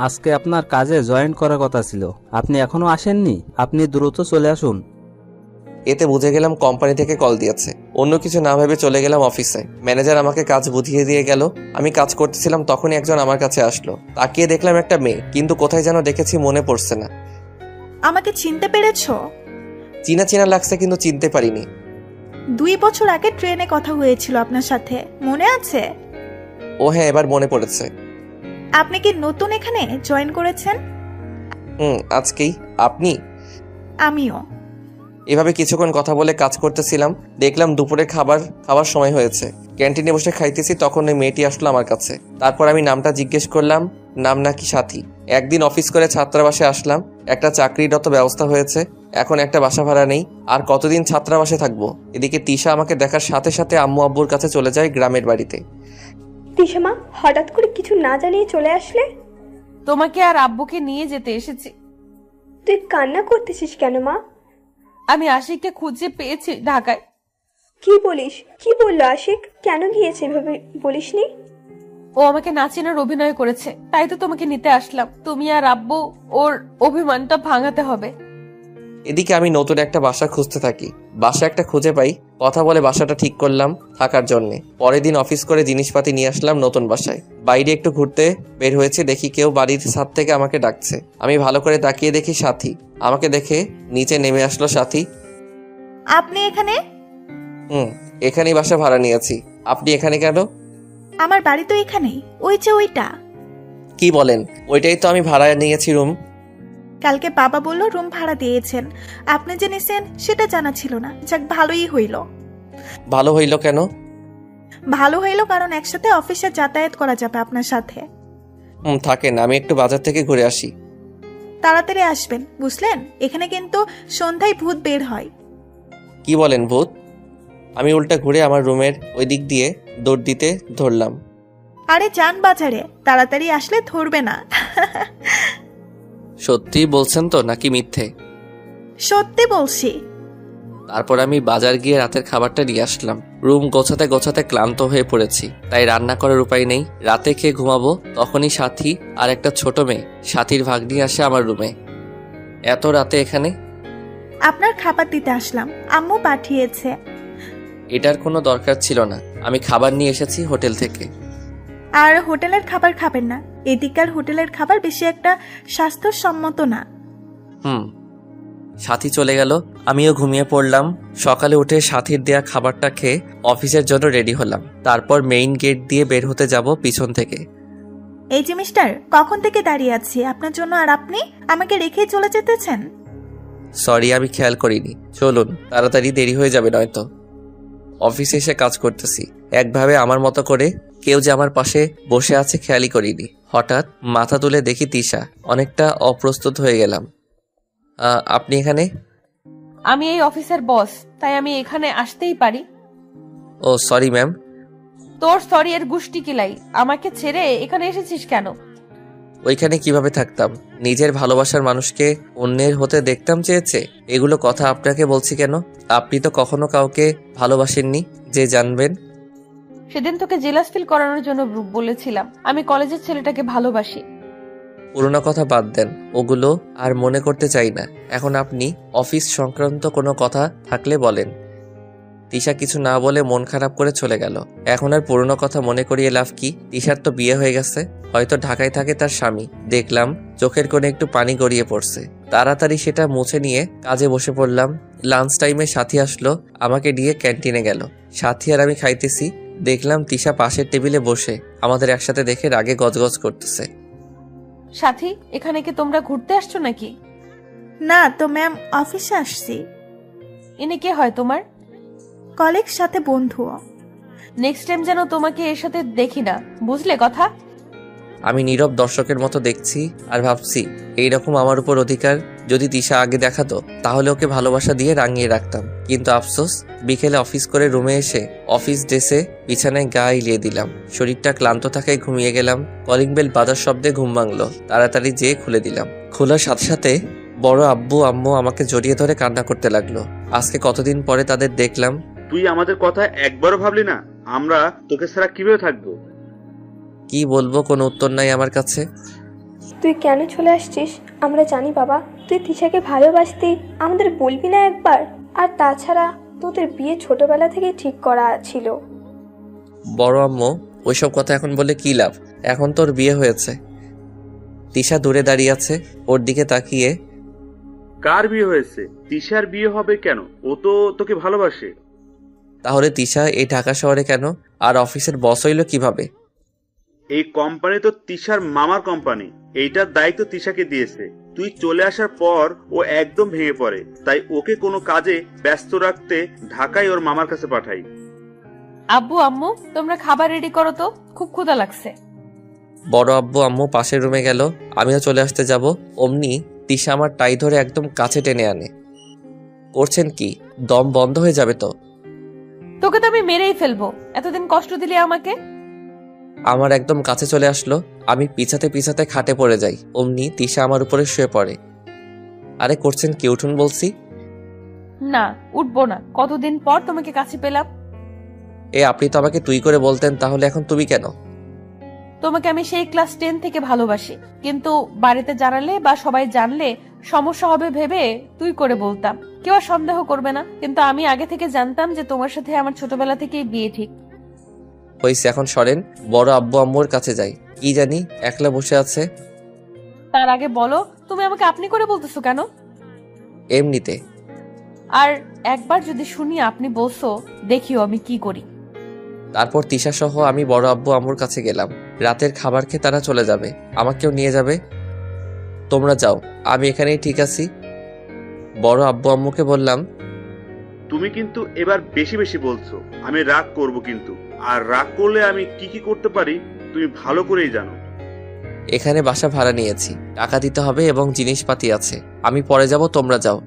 আজকে আপনার কাজে জয়েন করার কথা ছিল, আপনি এখনো আসেননি। আপনি দ্রুত চলে আসুন। এতে বুঝে গেলাম কোম্পানি থেকে কল দিয়েছে। অন্য কিছু না ভেবে চলে গেলাম অফিসে। ম্যানেজার আমাকে কাজ বুঝিয়ে দিয়ে গেল। আমি কাজ করতেছিলাম, তখনই একজন আমার কাছে আসলো। তাকিয়ে দেখলাম একটা মেয়ে, কিন্তু কোথায় যেন দেখেছি মনে পড়ছে না। আমাকে চিনতে পেরেছো? চিনা চিনা লাগছে কিন্তু চিনতে পারিনি। 2 বছর আগে ট্রেনে কথা হয়েছিল আপনার সাথে, মনে আছে? ও হ্যাঁ, এবার মনে পড়েছে। আপনি কি নতুন এখানে জয়েন করেছেন? আজকেই। আপনি? আমিও। এভাবে কিছুক্ষণ কথা বলে কাজ করতেছিলাম। দেখলাম দুপুরে খাবার সময় হয়েছে। ক্যান্টিনে বসে খাইতেছি, তখন ওই মেয়েটি আসলো আমার কাছে। তারপর আমি নামটা জিজ্ঞেস করলাম, নাম নাকি সাথী। একদিন অফিস করে ছাত্রাবাসে আসলাম, একটা চাকরিরত ব্যবস্থা হয়েছে। এখন একটা বাসা ভাড়া নেই, আর কতদিন ছাত্রাবাসে থাকবো। এদিকে তিশা আমাকে দেখার সাথে সাথে আম্মু আব্বুর কাছে চলে যায় গ্রামের বাড়িতে। তিশা মা, হঠাৎ করে কিছু না জানিয়ে চলে আসলে? তোমাকে আর আব্বুকে নিয়ে যেতে এসেছি। তুই কান্না করতেছিস কেন মা? আমি আশিককে খুঁজে পেয়েছি ঢাকায়। কি বলিস? কি বললো আশিক? কেন গিয়েছে এভাবে বলিসনি? ও আমাকে না চেনার অভিনয় করেছে, তাই তো তোমাকে নিতে আসলাম। তুমি আর আব্বু ওর অভিমানটা ভাঙাতে হবে। এদিকে আমি নতুন একটা বাসা খুঁজতে থাকি। বাসা একটা খুঁজে পাই, কথা বলে বাসাটা ঠিক করলাম থাকার জন্যে। পরের দিন অফিস করে জিনিসপাতি নিয়ে আসলাম নতুন বাসায়। বাইরে একটু ঘুরতে বের হয়েছে, দেখি কেউ বাড়ির ছাদ থেকে আমাকে ডাকছে। আমি ভালো করে তাকিয়ে দেখি সাথী। আমাকে দেখে নিচে নেমে আসলো সাথী। আপনি এখানে? এখানেই বাসা ভাড়া নিয়েছি। আপনি এখানে কেন? আমার বাড়ি তো এখানেই, ওই যে ওইটা। কি বলেন? ওইটাই তো আমি ভাড়া নিয়েছি রুম। কালকে বাবা বললো রুম ভাড়া দিয়েছেন, আপনি যে নিছেন সেটা জানা ছিল না। যাক, ভালোই হইল। ভালো হইল কেন? ভালো হইল কারণ একসাথে অফিসে যাতায়াত করা যাবে আপনার সাথে। থাকেন, আমি একটু বাজার থেকে ঘুরে আসি। তাড়াতাড়ি আসবেন, বুঝলেন? এখানে কিন্তু সন্ধ্যায় ভূত বের হয়। কি বলেন ভূত? আমি উল্টা ঘুরে আমার রুমের ওই দিক দিয়ে দৌড় দিতে ধরলাম। আরে যান বাজারে, তাড়াতাড়ি আসলে ধরবে না। সত্যি বলছেন তো নাকি মিথ্যে? সত্যি বলছি। তারপর আমি বাজার গিয়ে রাতের খাবারটা নিয়ে আসলাম। রুম গোছাতে গোছাতে ক্লান্ত হয়ে পড়েছি, তাই রান্না করার উপায় নেই। রাতে খেয়ে ঘুমাবো, তখনই সাথী আর একটা ছোট মেয়ে সাথীর ভাগ্নি আসে আমার রুমে। এত রাতে এখানে? আপনার খাবার দিতে আসলাম, আম্মু পাঠিয়েছে। এটার কোনো দরকার ছিল না, আমি খাবার নিয়ে এসেছি হোটেল থেকে। আর হোটেলের খাবার খাবেন না, এদিকার হোটেলের খাবার বেশি একটা স্বাস্থ্যসম্মত না। সাথী চলে গেল, আমিও ঘুমিয়ে পড়লাম। সকালে উঠে সাথীর দেয়া খাবারটা খেয়ে অফিসের জন্য রেডি হলাম। তারপর মেইন গেট দিয়ে বের হতে যাব পিছন থেকে। এই যে মিস্টার, কখন থেকে দাঁড়িয়ে আছি আপনার জন্য, আর আপনি আমাকে রেখেই চলে যেতেছেন। সরি, আমি খেয়াল করিনি। চলুন, তাড়াতাড়ি দেরি হয়ে যাবে নয়তো। অফিসে এসে কাজ করতেছি, একভাবে আমার মতো করে। কেউ যে আমার পাশে বসে আছে খেয়ালই করিনি। হঠাৎ মাথা তুলে দেখি তিশা। অনেকটা অপ্রস্তুত হয়ে গেলাম। আপনি এখানে? আমি এই অফিসের বস, তাই আমি এখানে আসতেই পারি। ও সরি ম্যাম। তোর সরি এর গুষ্টি কিলাই, আমাকে ছেড়ে এখানে এসেছিস কেন? ওইখানে কিভাবে থাকতাম? নিজের ভালোবাসার মানুষকে অন্যের হতে দেখতাম চেয়েছে। এগুলো কথা আপনাকে বলছি কেন? আপনি তো কখনো কাউকে ভালোবাসেননি যে জানবেন। সেদিন তোকে জেলাস ফিল করানোর জন্য বলেছিলাম আমি কলেজের ছেলেটাকে ভালোবাসি। পুরোনো কথা বাদ দেন, ওগুলো আর মনে করতে চাই না। এখন আপনি অফিস সংক্রান্ত কোনো কথা থাকলে বলেন। তিশা কিছু না বলে মন খারাপ করে চলে গেল। এখন আর পুরোনো কথা মনে করিয়ে লাভ কি? তিশার তো বিয়ে হয়ে গেছে, হয়তো ঢাকায় থাকে তার স্বামী। দেখলাম চোখের কোণে একটু পানি গড়িয়ে পড়ছে। তাড়াতাড়ি সেটা মুছে নিয়ে কাজে বসে পড়লাম। লাঞ্চ টাইমে সাথী আসলো, আমাকে নিয়ে ক্যান্টিনে গেল। সাথী আর আমি খাইতেছি, দেখলাম তিশা পাশের টেবিলে বসে আমাদের একসাথে দেখে রাগে গজগজ করতেছে। সাথী, এখানে কি তোমরা ঘুরতে আসছো নাকি? না তো ম্যাম, অফিসে আসছি। ইনি কে হয় তোমার? কলিগ, সাথে বন্ধু। নেক্সট টাইম যেন তোমাকে এর সাথে দেখি না, বুঝলে কথা? আমি নীরব দর্শকের মতো দেখছি আর ভাবছি এইরকম আমার উপর অধিকার যদি তিশা আগে দেখাতো তাহলে ওকে ভালোবাসা দিয়ে রাঙিয়ে রাখতাম। কিন্তু আফসোস, বিকেলে অফিস করে রুমে এসে অফিস ড্রেসে বিছানায় গা এলিয়ে দিলাম। শরীরটা ক্লান্ত থাকায় ঘুমিয়ে গেলাম। কলিং বেল বাজার শব্দে ঘুম ভাঙলো। তাড়াতাড়ি যেয়ে খুলে দিলাম। খোলার সাথে সাথে বড় আব্বু আম্মু আমাকে জড়িয়ে ধরে কান্না করতে লাগলো। আজকে কতদিন পরে তাদের দেখলাম। তুই আমাদের কথা একবারও ভাবলি না? আমরা তোকে ছাড়া কিভাবে থাকবো? কি বলবো, কোনো উত্তর নাই আমার কাছে। তুই কেন চলে আসছিস আমরা জানি বাবা। তুই তিশাকে ভালোবাসতি, আমাদের বলবি না একবার? আর তাছাড়া তোদের বিয়ে ছোটবেলা থেকে ঠিক করা ছিল। বড় আম্মু, ওইসব কথা এখন বলে কি লাভ? এখন তোর বিয়ে হয়েছে। তিশা দূরে দাঁড়িয়ে আছে, ওর দিকে তাকিয়ে। কার বিয়ে হয়েছে? তিশার বিয়ে হবে কেন? ও তো তোকে ভালোবাসে। তাহলে তিশা এই ঢাকা শহরে কেন? আর অফিসের বস হইল কিভাবে? এই কোম্পানি তো তিশার মামার কোম্পানি, এইটার দায়িত্ব তিশাকে দিয়েছে। তুই চলে আসার পর ও একদম ভেঙে পড়ে, তাই ওকে কোনো কাজে ব্যস্ত রাখতে ঢাকায় ওর মামার কাছে পাঠাই। আব্বু আম্মু, তোমরা খাবার রেডি করো তো, খুব ক্ষুধা লাগছে। বড় আব্বু আম্মু পাশের রুমে গেল, আমিও চলে আসতে যাব। অমনি তিশা আমার টাই ধরে একদম কাছে টেনে আনে। করছেন কি? দম বন্ধ হয়ে যাবে তো। তোকে তো আমি মেরেই ফেলবো, এতদিন কষ্ট দিলি আমাকে। আমার একদম কাছে চলে আসলো, আমি পিছাতে পিছাতে খাটে পড়ে যাই। অমনি তিশা আমার উপরে শুয়ে পড়ে। আরে করছেন কি? উঠুন বলছি। না, উঠবো না, কতদিন পর তোমাকে কাছে পেলাম। আপনি তো আমাকে তুই করে বলতেন, তাহলে এখন তুমি কেন? তোমাকে আমি সেই ক্লাস 10 থেকে ভালোবাসি, কিন্তু বাড়িতে জানালে বা সবাই জানলে সমস্যা হবে ভেবে তুই করে বলতাম, কেউ আর সন্দেহ করবে না। কিন্তু আমি আগে থেকে জানতাম যে তোমার সাথে আমার ছোটবেলা থেকেই বিয়ে ঠিক। হইছে, এখন সরেন। বড় আব্বু আম্মুর কাছে যাই। কি জানি একলা বসে আছে। তার আগে বলো, তুমি আমাকে আপনি করে বলতেছো কেন? এমনিতে। আর একবার যদি শুনি আপনি বলছো, দেখিও আমি কি করি। তারপর তিশা সহ আমি বড় আব্বু আম্মুর কাছে গেলাম। রাতের খাবার খেয়ে তারা চলে যাবে, আমাকেও নিয়ে যাবে। তোমরা যাও, আমি এখানেই ঠিক আছি। বড় আব্বু আম্মুকে বললাম, তুমি কিন্তু এবার বেশি বেশি বলছো। আমি রাগ করব কিন্তু, আর রাগ করলে আমি কি কি করতে পারি তুমি ভালো করেই জানো। এখানে বাসা ভাড়া নিয়েছি, টাকা দিতে হবে এবং জিনিসপাতি আছে। আমি পরে যাব, তোমরা যাও।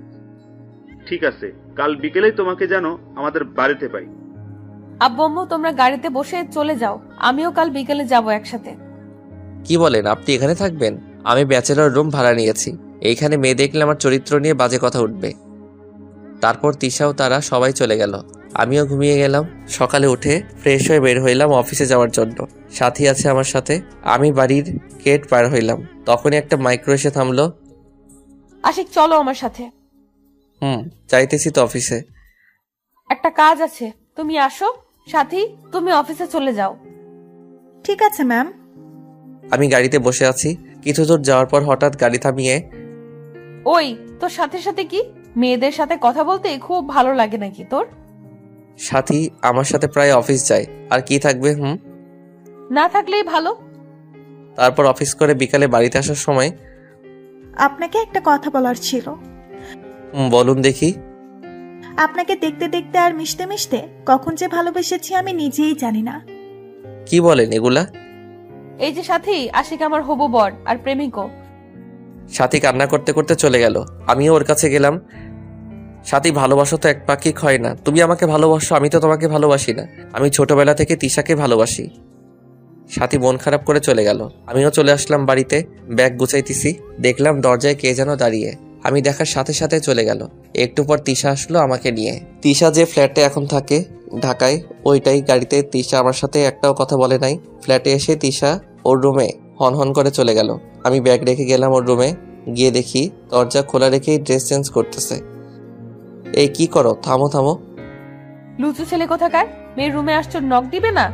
ঠিক আছে, কাল বিকেলেই তোমাকে যেন আমাদের বাড়িতে পাই। আব্বু আম্মু তোমরা গাড়িতে বসে চলে যাও, আমিও কাল বিকেলে যাব একসাথে। কি বলেন, আপনি এখানে থাকবেন? আমি ব্যাচেলর রুম ভাড়া নিয়েছি। এইখানে মেয়ে দেখলে আমার চরিত্র নিয়ে বাজে কথা উঠবে। তারপর তিশাও তারা সবাই চলে গেল, আমিও ঘুমিয়ে গেলাম। সকালে উঠে ফ্রেশ হয়ে বের হইলাম অফিসে যাওয়ার জন্য। সাথী আছে আমার সাথে। আমি বাড়ির গেট পার হইলাম, তখনই একটা মাইক্রো এসে থামলো। আশিক চলো আমার সাথে। যাইতেছি তো অফিসে। একটা কাজ আছে, তুমি আসো। সাথী তুমি অফিসে চলে যাও। ঠিক আছে ম্যাম। আমি গাড়িতে বসে আছি। কিছু দূর যাওয়ার পর হঠাৎ গাড়ি থামিয়ে, ওই তোর সাথে সাথে কি মেয়েদের সাথে কথা বলতে খুব ভালো লাগে নাকি তোর? সাথী আমার সাথে প্রায় অফিস যায়, আর কি থাকবে। না থাকলেই ভালো। তারপর অফিস করে বিকালে বাড়িতে আসার সময়, আপনাকে একটা কথা বলার ছিল। বলুন দেখি। আপনাকে দেখতে দেখতে আর মিশতে মিশতে কখন যে ভালোবেসেছি আমি নিজেই জানি না। কি বলেন এগুলা? এই যে সাথী, আশিক আমার হবু বর আর প্রেমিকও। সাথী কান্না করতে করতে চলে গেল। আমিও ওর কাছে গেলাম। সাথী, ভালোবাসা তো এক পাখি হয় না। তুমি আমাকে ভালোবাসো, আমি তো তোমাকে ভালোবাসি না। আমি ছোটবেলা থেকে তিশাকে ভালোবাসি। সাথী মন খারাপ করে চলে গেল। আমিও চলে আসলাম বাড়িতে। ব্যাগ গুছাইতেছি, দেখলাম দরজায় কে যেন দাঁড়িয়ে। আমি দেখার সাথে সাথে চলে গেল। একটু পর তিশা আসলো আমাকে নিয়ে। তিশা যে ফ্ল্যাটে এখন থাকে ঢাকায়, ওইটাই গাড়িতে। তিশা আমার সাথে একটাও কথা বলে নাই। ফ্ল্যাটে এসে তিশা ওর রুমে হন করে চলে গেল। আমি ব্যাগ রেখে গেলাম ওর রুমে। গিয়ে দেখি দরজা খোলা রেখেই ড্রেস চেঞ্জ করতেছে। এই কি করো, থামো থামো। লুচু ছেলে কোথাকার, মেয়ের রুমে আসছো, নক দিবে না?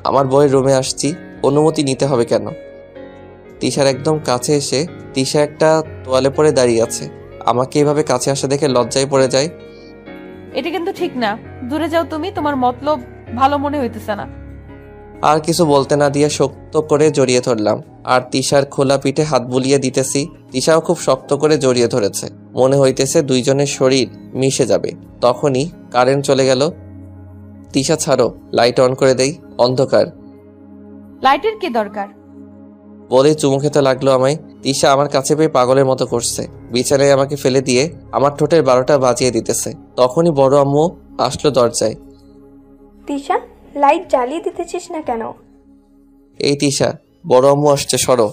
আমার বউয়ের রুমে আসছি, অনুমতি নিতে হবে কেন? তিশার একদম কাছে এসে তিশা একটা তোয়ালে পরে দাঁড়িয়ে আছে। আমাকে এভাবে কাছে আসা দেখে লজ্জায় পড়ে যায়। এটা কিন্তু ঠিক না, দূরে যাও তুমি, তোমার মতলব ভালো মনে হইতেছে না। আর কিছু বলতে না দিয়ে শক্ত করে জড়িয়ে ধরলাম, আর তিশার খোলা পিঠে হাত বুলিয়ে দিতেছি। তিশাও খুব শক্ত করে জড়িয়ে ধরেছে। মনে হইতেছে দুইজনের শরীর মিশে যাবে। তখনই কারেন্ট চলে গেল। তিশা ছাড়ো, লাইট অন করে দেই, অন্ধকার। লাইটের কি দরকার? বলে চুমু খেতে লাগলো আমায়। তিশা আমার কাছে পেয়ে পাগলের মতো করছে। বিছানায় আমাকে ফেলে দিয়ে আমার ঠোঁটের 12টা বাজিয়ে দিতেছে। তখনই বড় আম্মু আসলো দরজায়। তিশা, লাইট জ্বালিয়ে দিতেছিস না কেন? এই তিশা, বড় আম্মু আসছে, সরো।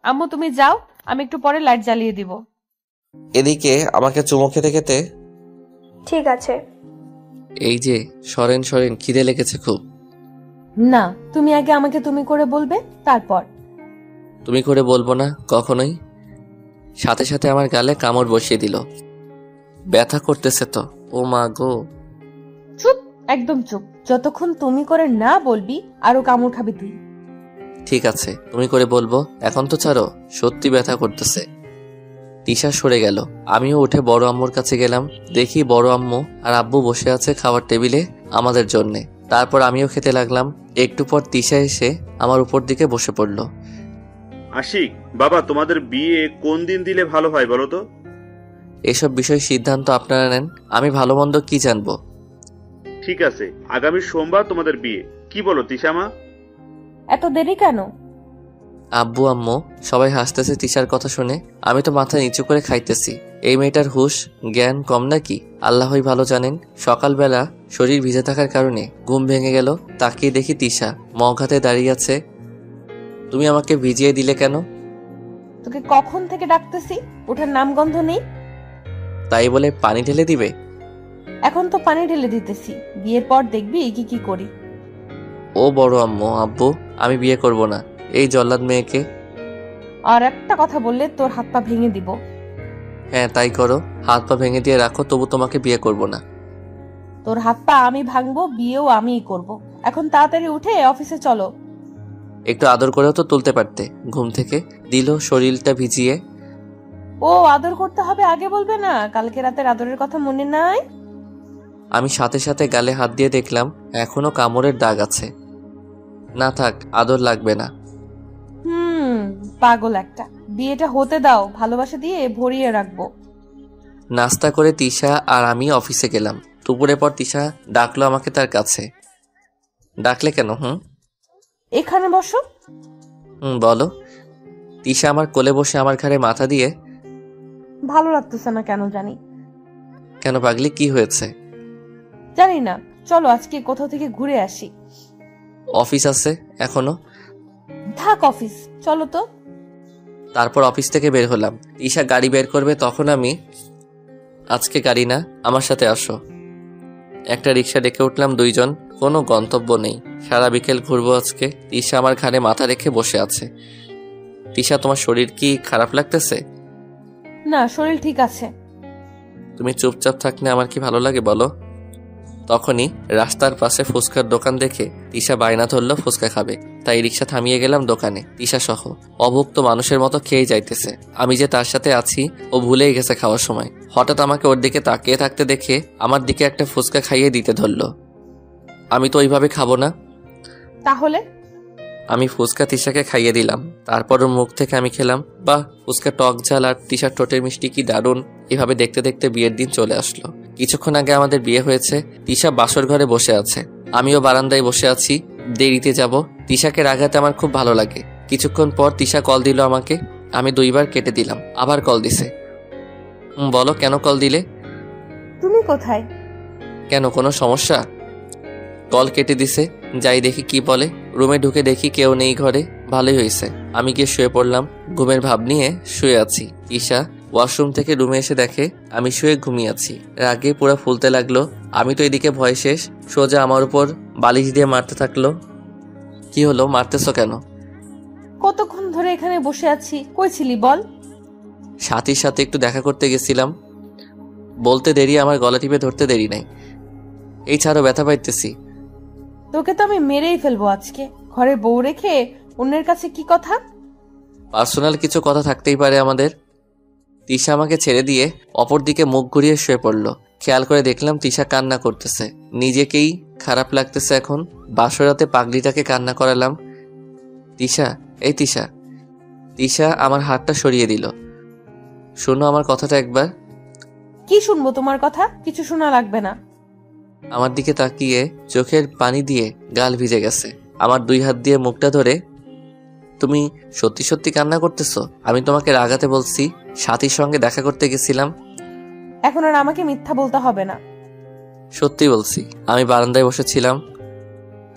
আম্মু তুমি যাও, আমি একটু পরে লাইট জ্বালিয়ে দিব। এদিকে আমাকে চুমু খেতে খেতে, ঠিক আছে। এই যে সরেন সরেন, খিদে লেগেছে খুব। না, তুমি আগে আমাকে তুমি করে বলবে, তারপর। তুমি করে বলবো না কখনোই। সাথে সাথে আমার গালে কামড় বসিয়ে দিল। ব্যথা করতেছে তো। ও মা গো। চুপ, একদম চুপ। যতক্ষণ তুমি করে না বলবি আরো কামড় খাবি তুই। ঠিক আছে, তুমি করে বলবো। এখন তো ছাড়ো, সত্যি ব্যথা করতেছে। তিশা সরে গেল। আমিও উঠে বড় আম্মুর কাছে গেলাম। দেখি বড় আম্মু আর আব্বু বসে আছে খাবার টেবিলে আমাদের জন্যে। তারপর আমিও খেতে লাগলাম। একটু পর তিশা এসে আমার উপর দিকে বসে পড়লো। আশিক বাবা, তোমাদের বিয়ে কোন দিন দিলে ভালো হয় বলো তো? এসব বিষয় সিদ্ধান্ত আপনারা নেন, আমি ভালো মন্দ কি জানবো। ঠিক আছে, আগামী সোমবার তোমাদের বিয়ে, কি বলো তিশামা? এত দেরি কেন? আব্বু আম্মু সবাই হাসতেছে তিশার কথা শুনে। আমি তো মাথা নিচু করে খাইতেছি। এই মেয়েটার হুশ জ্ঞান কম নাকি, আল্লাহই ভালো জানেন। সকালবেলা শরীর ভিজে থাকার কারণে ঘুম ভেঙে গেল। তাকিয়ে দেখি তিশা মগ হাতে দাঁড়িয়ে আছে। তুমি আমাকে ভিজিয়ে দিলে কেন? তোকে কখন থেকে ডাকতেছি, ওঠার নাম গন্ধ নেই। তাই বলে পানি ঢেলে দিবে? এখন তো পানি ঢেলে দিতেছি, বিয়ের পর দেখবি কি কি করি। ও বড় আম্মু আব্বু, আমি বিয়ে করব না এই জল্লাদ মেয়েকে। আর একটা কথা বললে তোর হাত পা ভেঙে দিব। হ্যাঁ তাই করো, হাত পা ভেঙে দিয়ে রাখো, তবু তোমাকে বিয়ে করব না। তোর হাত পা আমি ভাঙবো, বিয়েও আমিই করব। এখন তাড়াতাড়ি উঠে অফিসে চলো। একটু আদর করেও তো তুলতে পারতে, ঘুম থেকে দিল শরীরটা ভিজিয়ে। ও আদর করতে হবে আগে বলবে না? কালকে রাতের আদরের কথা মনে নাই? আমি সাথে সাথে গালে হাত দিয়ে দেখলাম এখনো কামড়ের দাগ আছে। না থাক, আদর লাগবে না। পাগল একটা। বিয়েটা হতে দাও, ভালোবাসা দিয়ে ভরিয়ে রাখবো। নাস্তা করে তিশা আর আমি অফিসে গেলাম। দুপুরের পর তিশা ডাকলো আমাকে তার কাছে। ডাকলে কেন? এখানে বসো। বলো। তিশা আমার কোলে বসে আমার ঘাড়ে মাথা দিয়ে, ভালো লাগতেছে না কেন জানি, কেন পাগলি, কি হয়েছে? জানি না, চলো আজকে কোথাও থেকে ঘুরে আসি। অফিস আছে এখনো? থাক অফিস, চলো তো। তারপর অফিস থেকে বের হলাম। ঈশা গাড়ি বের করবে, তখন আমি, আজকে গাড়ি না, আমার সাথে আসো। একটা রিক্সা ডেকে উঠলাম। 2 জন, কোনো গন্তব্য নেই। সারা বিকেল ঘুরবো আজকে। ঈশা আমার ঘাড়ে মাথা রেখে বসে আছে। ঈশা, তোমার শরীর কি খারাপ লাগতেছে? না, শরীর ঠিক আছে। তুমি চুপচাপ থাকলে আমার কি ভালো লাগে বলো? তখনই রাস্তার পাশে ফুচকার দোকান দেখে ঈশা বায়না ধরলো ফুচকা খাবে। তাই রিক্সা থামিয়ে গেলাম দোকানে। ঈশা সহ অভুক্ত মানুষের মতো খেয়ে যাইতেছে। আমি যে তার সাথে আছি ও ভুলেই গেছে খাওয়ার সময়। হঠাৎ আমাকে ওর দিকে তাকিয়ে থাকতে দেখে আমার দিকে একটা ফুচকা খাইয়ে দিতে ধরলো। আমি তো ওইভাবে খাবো না। তাহলে? আমি ফুচকা তিশাকে খাইয়ে দিলাম। তারপর ওর মুখ থেকে আমি খেলাম। বাহ, ফুচকা টক ঝাল আর তিশার ঠোঁটের মিষ্টি কি দারুণ। এভাবে দেখতে দেখতে বিয়ের দিন চলে আসলো। কিছুক্ষণ আগে আমাদের বিয়ে হয়েছে। তিশা বাসর ঘরে বসে আছে, আমিও বারান্দায় বসে আছি। দেরিতে যাব। তিশাকে রাগাতে আমার খুব ভালো লাগে। কিছুক্ষণ পর তিশা কল দিল আমাকে। আমি 2 বার কেটে দিলাম। আবার কল দিছে। বলো, কেন কল দিলে? তুমি কোথায়? কেন, কোনো সমস্যা? কল কেটে দিছে। যাই দেখি কি বলে। রুমে ঢুকে দেখি কেউ নেই ঘরে। ভালোই হয়েছে। আমি গিয়ে শুয়ে পড়লাম। ঘুমের ভাব নিয়ে শুয়ে আছি। ঈশা ওয়াশরুম থেকে রুমে এসে দেখে আমি শুয়ে ঘুমিয়ে আছি। রাগে পুরো ফুলতে লাগলো। আমি তো এদিকে ভয় শেষ। সোজা আমার উপর বালিশ দিয়ে মারতে থাকলো। কি হলো, মারতেছো কেন? কতক্ষণ ধরে এখানে বসে আছি, কই ছিলি বল? সাথীর সাথে একটু দেখা করতে গেছিলাম। বলতে দেরি, আমার গলা টিপে ধরতে দেরি নাই। এই ছাড়ো, ব্যথা পাইতেছি। তোকে তো আমি মেরেই ফেলবো আজকে। ঘরে বউ রেখে অন্যের কাছে কি কথা? পার্সোনাল কিছু কথা থাকতেই পারে আমাদের। তিশা আমাকে ছেড়ে দিয়ে অপর দিকে মুখ ঘুরিয়ে শুয়ে পড়ল। খেয়াল করে দেখলাম তিশা কান্না করতেছে। নিজেকেই খারাপ লাগতেছে এখন। বাসরাতে পাগলিটাকে কান্না করালাম। তিশা, এই তিশা। তিশা আমার হাতটা সরিয়ে দিল। শোনো আমার কথাটা একবার। কি শুনবো তোমার কথা? কিছু শোনা লাগবে না। আমার দিকে তাকিয়ে চোখের পানি দিয়ে গাল ভিজে গেছে। আমার 2 হাত দিয়ে মুখটা ধরে, তুমি সত্যি সত্যি কান্না করতেছো? আমি তোমাকে রাগাতে বলছি? সাথীর সঙ্গে দেখা করতে গেছিলাম। এখন আর আমাকে মিথ্যা বলতে হবে না। সত্যি বলছি। আমি বারান্দায় বসেছিলাম।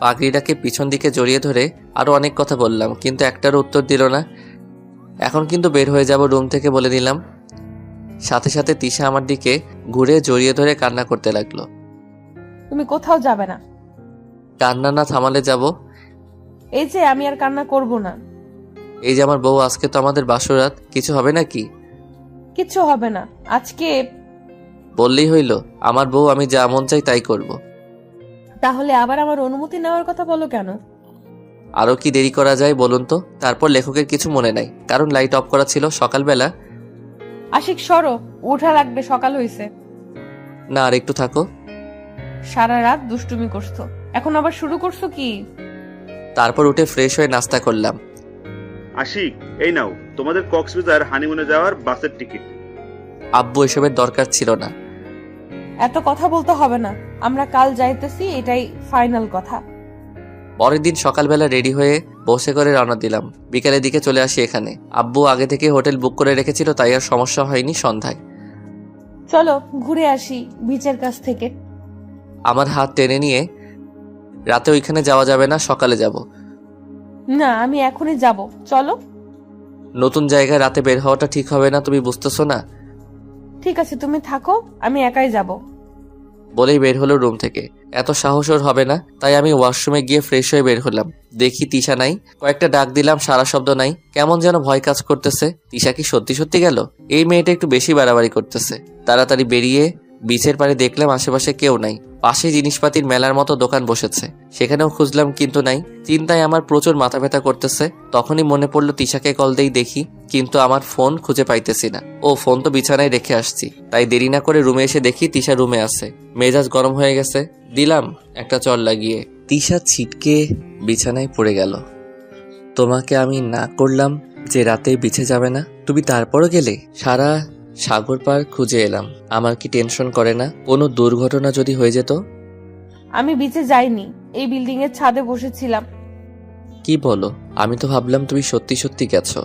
পাগড়িটাকে পিছন দিকে জড়িয়ে ধরে আরো অনেক কথা বললাম, কিন্তু একটারও উত্তর দিল না। এখন কিন্তু বের হয়ে যাব রুম থেকে, বলে দিলাম। সাথে সাথে তিশা আমার দিকে ঘুরে জড়িয়ে ধরে কান্না করতে লাগলো। তুমি কোথাও যাবে না। কান্না না থামালে যাব? এই যে আমি আর কান্না করব না। এই যে আমার বউ, আজকে তো আমাদের বাসরাত, কিছু হবে নাকি? কিচ্ছু হবে না আজকে। বললেই হইল, আমার বউ, আমি যা মন চাই তাই করব। তাহলে আবার আমার অনুমতি নেওয়ার কথা বলো কেন? আরো কি দেরি করা যায় বলুন তো? তারপর লেখকের কিছু মনে নাই, কারণ লাইট অফ করা ছিল সকালবেলা। আশিক সরো, ওঠা লাগবে, সকাল হইছে। না, আর একটু থাকো। সারা রাত দুষ্টুমি করছো, এখন আবার শুরু করছো কি? তারপর উঠে ফ্রেশ হয়ে নাস্তা করলাম। আশিক, এই নাও তোমাদের কক্সবাজার হানিমুনে যাওয়ার বাসের টিকিট। আব্বু, এসবের দরকার ছিল না। এত কথা বলতে হবে না, আমরা কাল যাইতেছি, এটাই ফাইনাল কথা। পরের দিন সকালবেলা রেডি হয়ে বসে করে রওনা দিলাম। বিকেলের দিকে চলে আসি এখানে। আব্বু আগে থেকে হোটেল বুক করে রেখেছিল, তাই আর সমস্যা হয়নি সন্ধ্যায়। চলো ঘুরে আসি বিচের কাছ থেকে। আমার হাত টেনে নিয়ে, রাতে ওইখানে যাওয়া যাবে না, সকালে যাব। না, আমি এখনই যাব, চলো। নতুন জায়গায় রাতে বের হওয়াটা ঠিক হবে না, তুমি বুঝতেছো না? ঠিক আছে, তুমি থাকো, আমি একাই যাব। বলেই বের হলো রুম থেকে। এত সাহস ওর হবে না, তাই আমি ওয়াশরুমে গিয়ে ফ্রেশ হয়ে বের হলাম। দেখি তিশা নাই। কয়েকটা ডাক দিলাম, সারা শব্দ নাই। কেমন যেন ভয় কাজ করতেছে। তিশা কি সত্যি সত্যি গেল? এই মেয়েটা একটু বেশি বাড়াবাড়ি করতেছে। তাড়াতাড়ি বেরিয়ে বিচের পাড়ে দেখলাম আশেপাশে কেউ নাই। পাশে জিনিসপাতির মেলার মতো দোকান বসেছে, সেখানেও খুঁজলাম কিন্তু নাই। চিন্তায় আমার প্রচুর মাথা ব্যথা করতেছে। তখনই মনে পড়লো তিশাকে কল দেই দেখি, কিন্তু আমার ফোন খুঁজে পাইতেছি না। ও, ফোন তো বিছানায় রেখে আসছি। তাই দেরি না করে রুমে এসে দেখি তিশা রুমে আছে। মেজাজ গরম হয়ে গেছে, দিলাম একটা চড় লাগিয়ে। তিশা ছিটকে বিছানায় পড়ে গেল। তোমাকে আমি না করলাম যে রাতে বিছে যাবে না, তুমি তারপরও গেলে। সারা সাগর পার খুঁজে এলাম। আমার কি টেনশন করে না? কোনো দুর্ঘটনা যদি হয়ে যেত? আমি বিচে যাইনি, এই বিল্ডিং এর ছাদে বসেছিলাম। কি বলো? আমি তো ভাবলাম তুমি সত্যি সত্যি গেছো।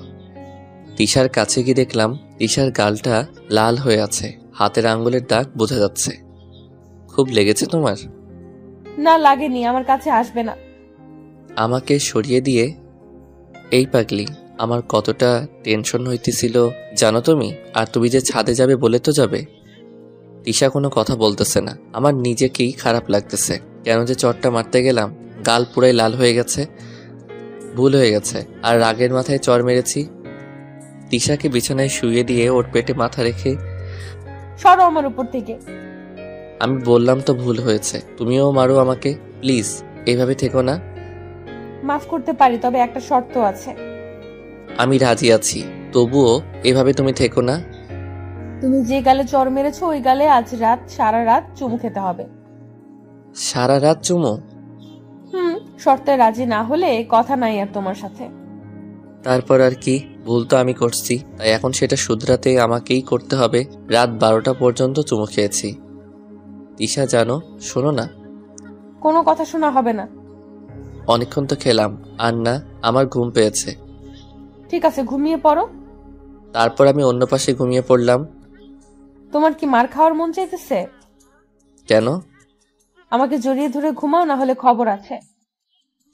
তিশার কাছে গিয়ে দেখলাম তিশার গালটা লাল হয়ে আছে, হাতের আঙ্গুলের দাগ বোঝা যাচ্ছে। খুব লেগেছে তোমার? না লাগেনি, আমার কাছে আসবে না। আমাকে সরিয়ে দিয়ে, এই পাগলি, আমার কতটা টেনশন হইতেছিল জানো তুমি? আর তুমি যে ছাদে যাবে বলে তো যাবে। তিশা কোনো কথা বলতেছে না। আমার নিজেকেই খারাপ লাগতেছে, কেন যে চটটা মারতে গেলাম। গাল পুরাই লাল হয়ে গেছে। ভুল হয়ে গেছে, আর রাগের মাথায় চড় মেরেছি। তিশাকে বিছানায় শুইয়ে দিয়ে ওর পেটে মাথা রেখে, সরো আমার উপর থেকে। আমি বললাম তো ভুল হয়েছে, তুমিও মারো আমাকে প্লিজ, এইভাবে থেকো না। মাফ করতে পারি, তবে একটা শর্ত আছে। আমি রাজি আছি, তবুও এভাবে তুমি থেকো না। তুমি যে গালে চড় মেরেছো ওই গালে আজ রাত সারা রাত চুমু খেতে হবে। সারা রাত চুমু? শর্তে রাজি না হলে কথা নাই আর তোমার সাথে। তারপর আর কি, ভুল তো আমি করছি, তাই এখন সেটা শুধরাতে আমাকেই করতে হবে। রাত 12টা পর্যন্ত চুমু খেয়েছি। তিশা জানো, শোনো না। কোনো কথা শোনা হবে না। অনেকক্ষণ তো খেলাম, আর না, আমার ঘুম পেয়েছে। ঠিক আছে, ঘুমিয়ে পড়ো। তারপর আমি অন্য পাশে ঘুমিয়ে পড়লাম। তোমার কি মার খাওয়ার মন চাইতেছে? কেন? আমাকে জড়িয়ে ধরে ঘুমাও, না হলে খবর আছে।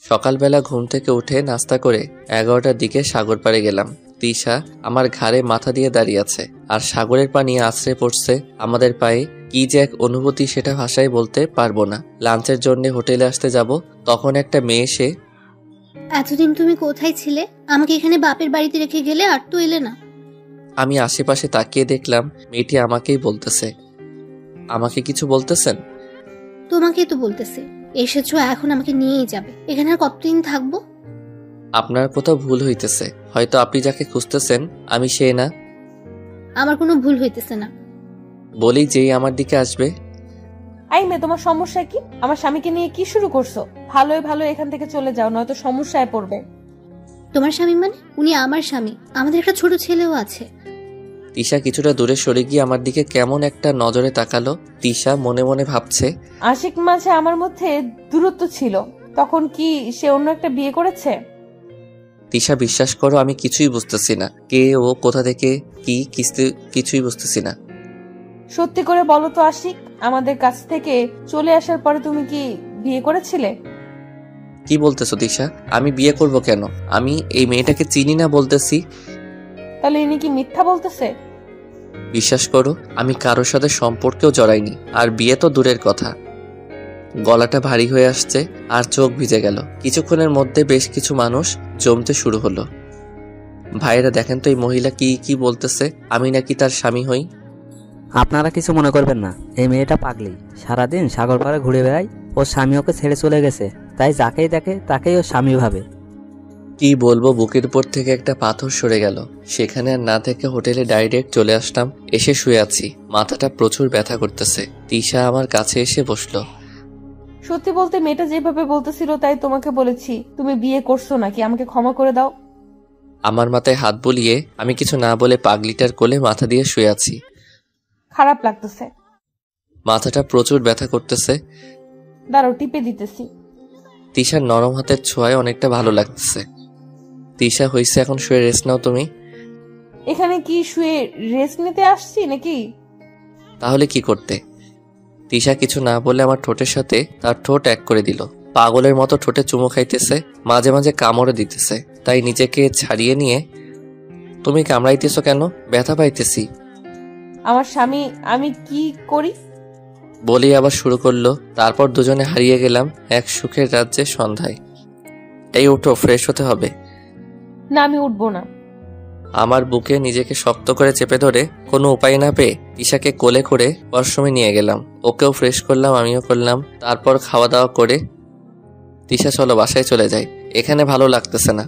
সকালবেলা ঘুম থেকে উঠে নাস্তা করে 11টার দিকে সাগর পাড়ে গেলাম। তিশা আমার ঘাড়ে মাথা দিয়ে দাঁড়িয়ে আছে, আর সাগরের পানি আছড়ে পড়ছে আমাদের পায়ে। কি যে এক অনুভূতি সেটা ভাষায় বলতে পারবো না। লাঞ্চের জন্য হোটেলে আসতে যাব, তখন একটা মেয়ে এসে, এতদিন তুমি কোথায় ছিলে? আমাকে এখানে বাপের বাড়িতে রেখে গেলে, আর তো এলে না। আমি আশেপাশে তাকিয়ে দেখলাম মেয়েটি আমাকেই বলতেছে। আমাকে কিছু বলতেছেন? তোমাকেই তো বলতেছে, এসেছো এখন আমাকে নিয়েই যাবে। এখানে আর কতদিন থাকবো? আপনার কোথাও ভুল হইতেছে, হয়তো আপনি যাকে খুঁজতেছেন আমি সে না। আমার কোনো ভুল হইতেছে না। বলি যেই আমার দিকে আসবে। এই মেয়ে, তোমার সমস্যা কি? আমার স্বামীকে নিয়ে কি শুরু করছো? ভালোই ভালো এখান থেকে চলে যাও, নয়তো সমস্যায় পড়বে। তোমার স্বামী মানে? উনি আমার স্বামী, আমাদের একটা ছোট ছেলেও আছে। তিশা কিছুটা দূরে সরে গিয়ে আমার দিকে কেমন একটা নজরে তাকালো। তিশা মনে মনে ভাবছে, আশিক মাঝে আমার মধ্যে দূরত্ব ছিল, তখন কি সে অন্য একটা বিয়ে করেছে? তিশা বিশ্বাস করো, আমি কিছুই বুঝতেছি না। কে ও, কোথা থেকে, কি কিছুই বুঝতেছি না। সত্যি করে বলো তো আশিক, আমাদের কাছ থেকে চলে আসার পরে তুমি কি বিয়ে করেছিলে? কি বলতেছো তিশা? আমি বিয়ে করব কেন? আমি এই মেয়েটাকে চিনি না বলতেছি। তাহলে ইনি কি মিথ্যা বলতেছে? বিশ্বাস করো, আমি কারোর সাথে সম্পর্কেও জড়াইনি, আর বিয়ে তো দূরের কথা। গলাটা ভারী হয়ে আসছে আর চোখ ভিজে গেল। কিছুক্ষণের মধ্যে বেশ কিছু মানুষ জমতে শুরু হলো। ভাইয়েরা দেখেন তো এই মহিলা কি বলতেছে, আমি নাকি তার স্বামী হই। আপনারা কিছু মনে করবেন না, এই মেয়েটা পাগলি, সারাদিন সাগর পাড়ে ঘুরে বেড়ায়। ওর স্বামী ওকে ছেড়ে চলে গেছে, তাই যাকেই দেখে তাকেই ওর স্বামী ভাবে। কি বলবো, বুকের উপর থেকে একটা পাথর সরে গেল। সেখানে আর না থেকে হোটেলে ডাইরেক্ট চলে আসলাম। এসে শুয়ে আছি, মাথাটা প্রচুর ব্যথা করতেছে। তিশা আমার কাছে এসে বসলো। সত্যি বলতে মেয়েটা যেভাবে বলতেছিল তাই তোমাকে বলেছি। তুমি বিয়ে করছো নাকি, আমাকে ক্ষমা করে দাও। আমার মাথায় হাত বুলিয়ে আমি কিছু না বলে পাগলিটার কোলে মাথা দিয়ে শুয়ে আছি। খারাপ লাগতেছে। মাথাটা প্রচুর ব্যথা করতেছে। দাঁড়াও, টিপে দিতেছি। তিশার নরম হাতের ছোঁয়ায় অনেকটা ভালো লাগতেছে। তিশা হইছে, এখন শুয়ে রেস্ট নাও তুমি। এখানে কি শুয়ে রেস্ট নিতে আসছি নাকি? তাহলে কি করতে? তিশা কিছু না বলে আমার ঠোঁটের সাথে তার ঠোঁট এক করে দিল। পাগলের মতো ঠোঁটে চুমু খাইতেছে, মাঝে মাঝে কামড়ে দিতেছে। তাই নিজেকে ছাড়িয়ে নিয়ে, তুমি কামড়াইতেছো কেন? ব্যথা পাইতেছি। আমার স্বামী, আমি কি করি? বলি আবার শুরু করলো। তারপর দুজনে হারিয়ে গেলাম এক সুখের রাজ্যে সন্ধ্যায়। এই উঠো, ফ্রেশ হতে হবে। না, আমি উঠবো না। আমার বুকে নিজেকে শক্ত করে চেপে ধরে কোনো উপায় না পেয়ে তিশাকে কোলে করে ওয়াশরুমে নিয়ে গেলাম। ওকেও ফ্রেশ করলাম, আমিও করলাম। তারপর খাওয়া দাওয়া করে, তিশা চলো বাসায় চলে যাই, এখানে ভালো লাগতেছে না।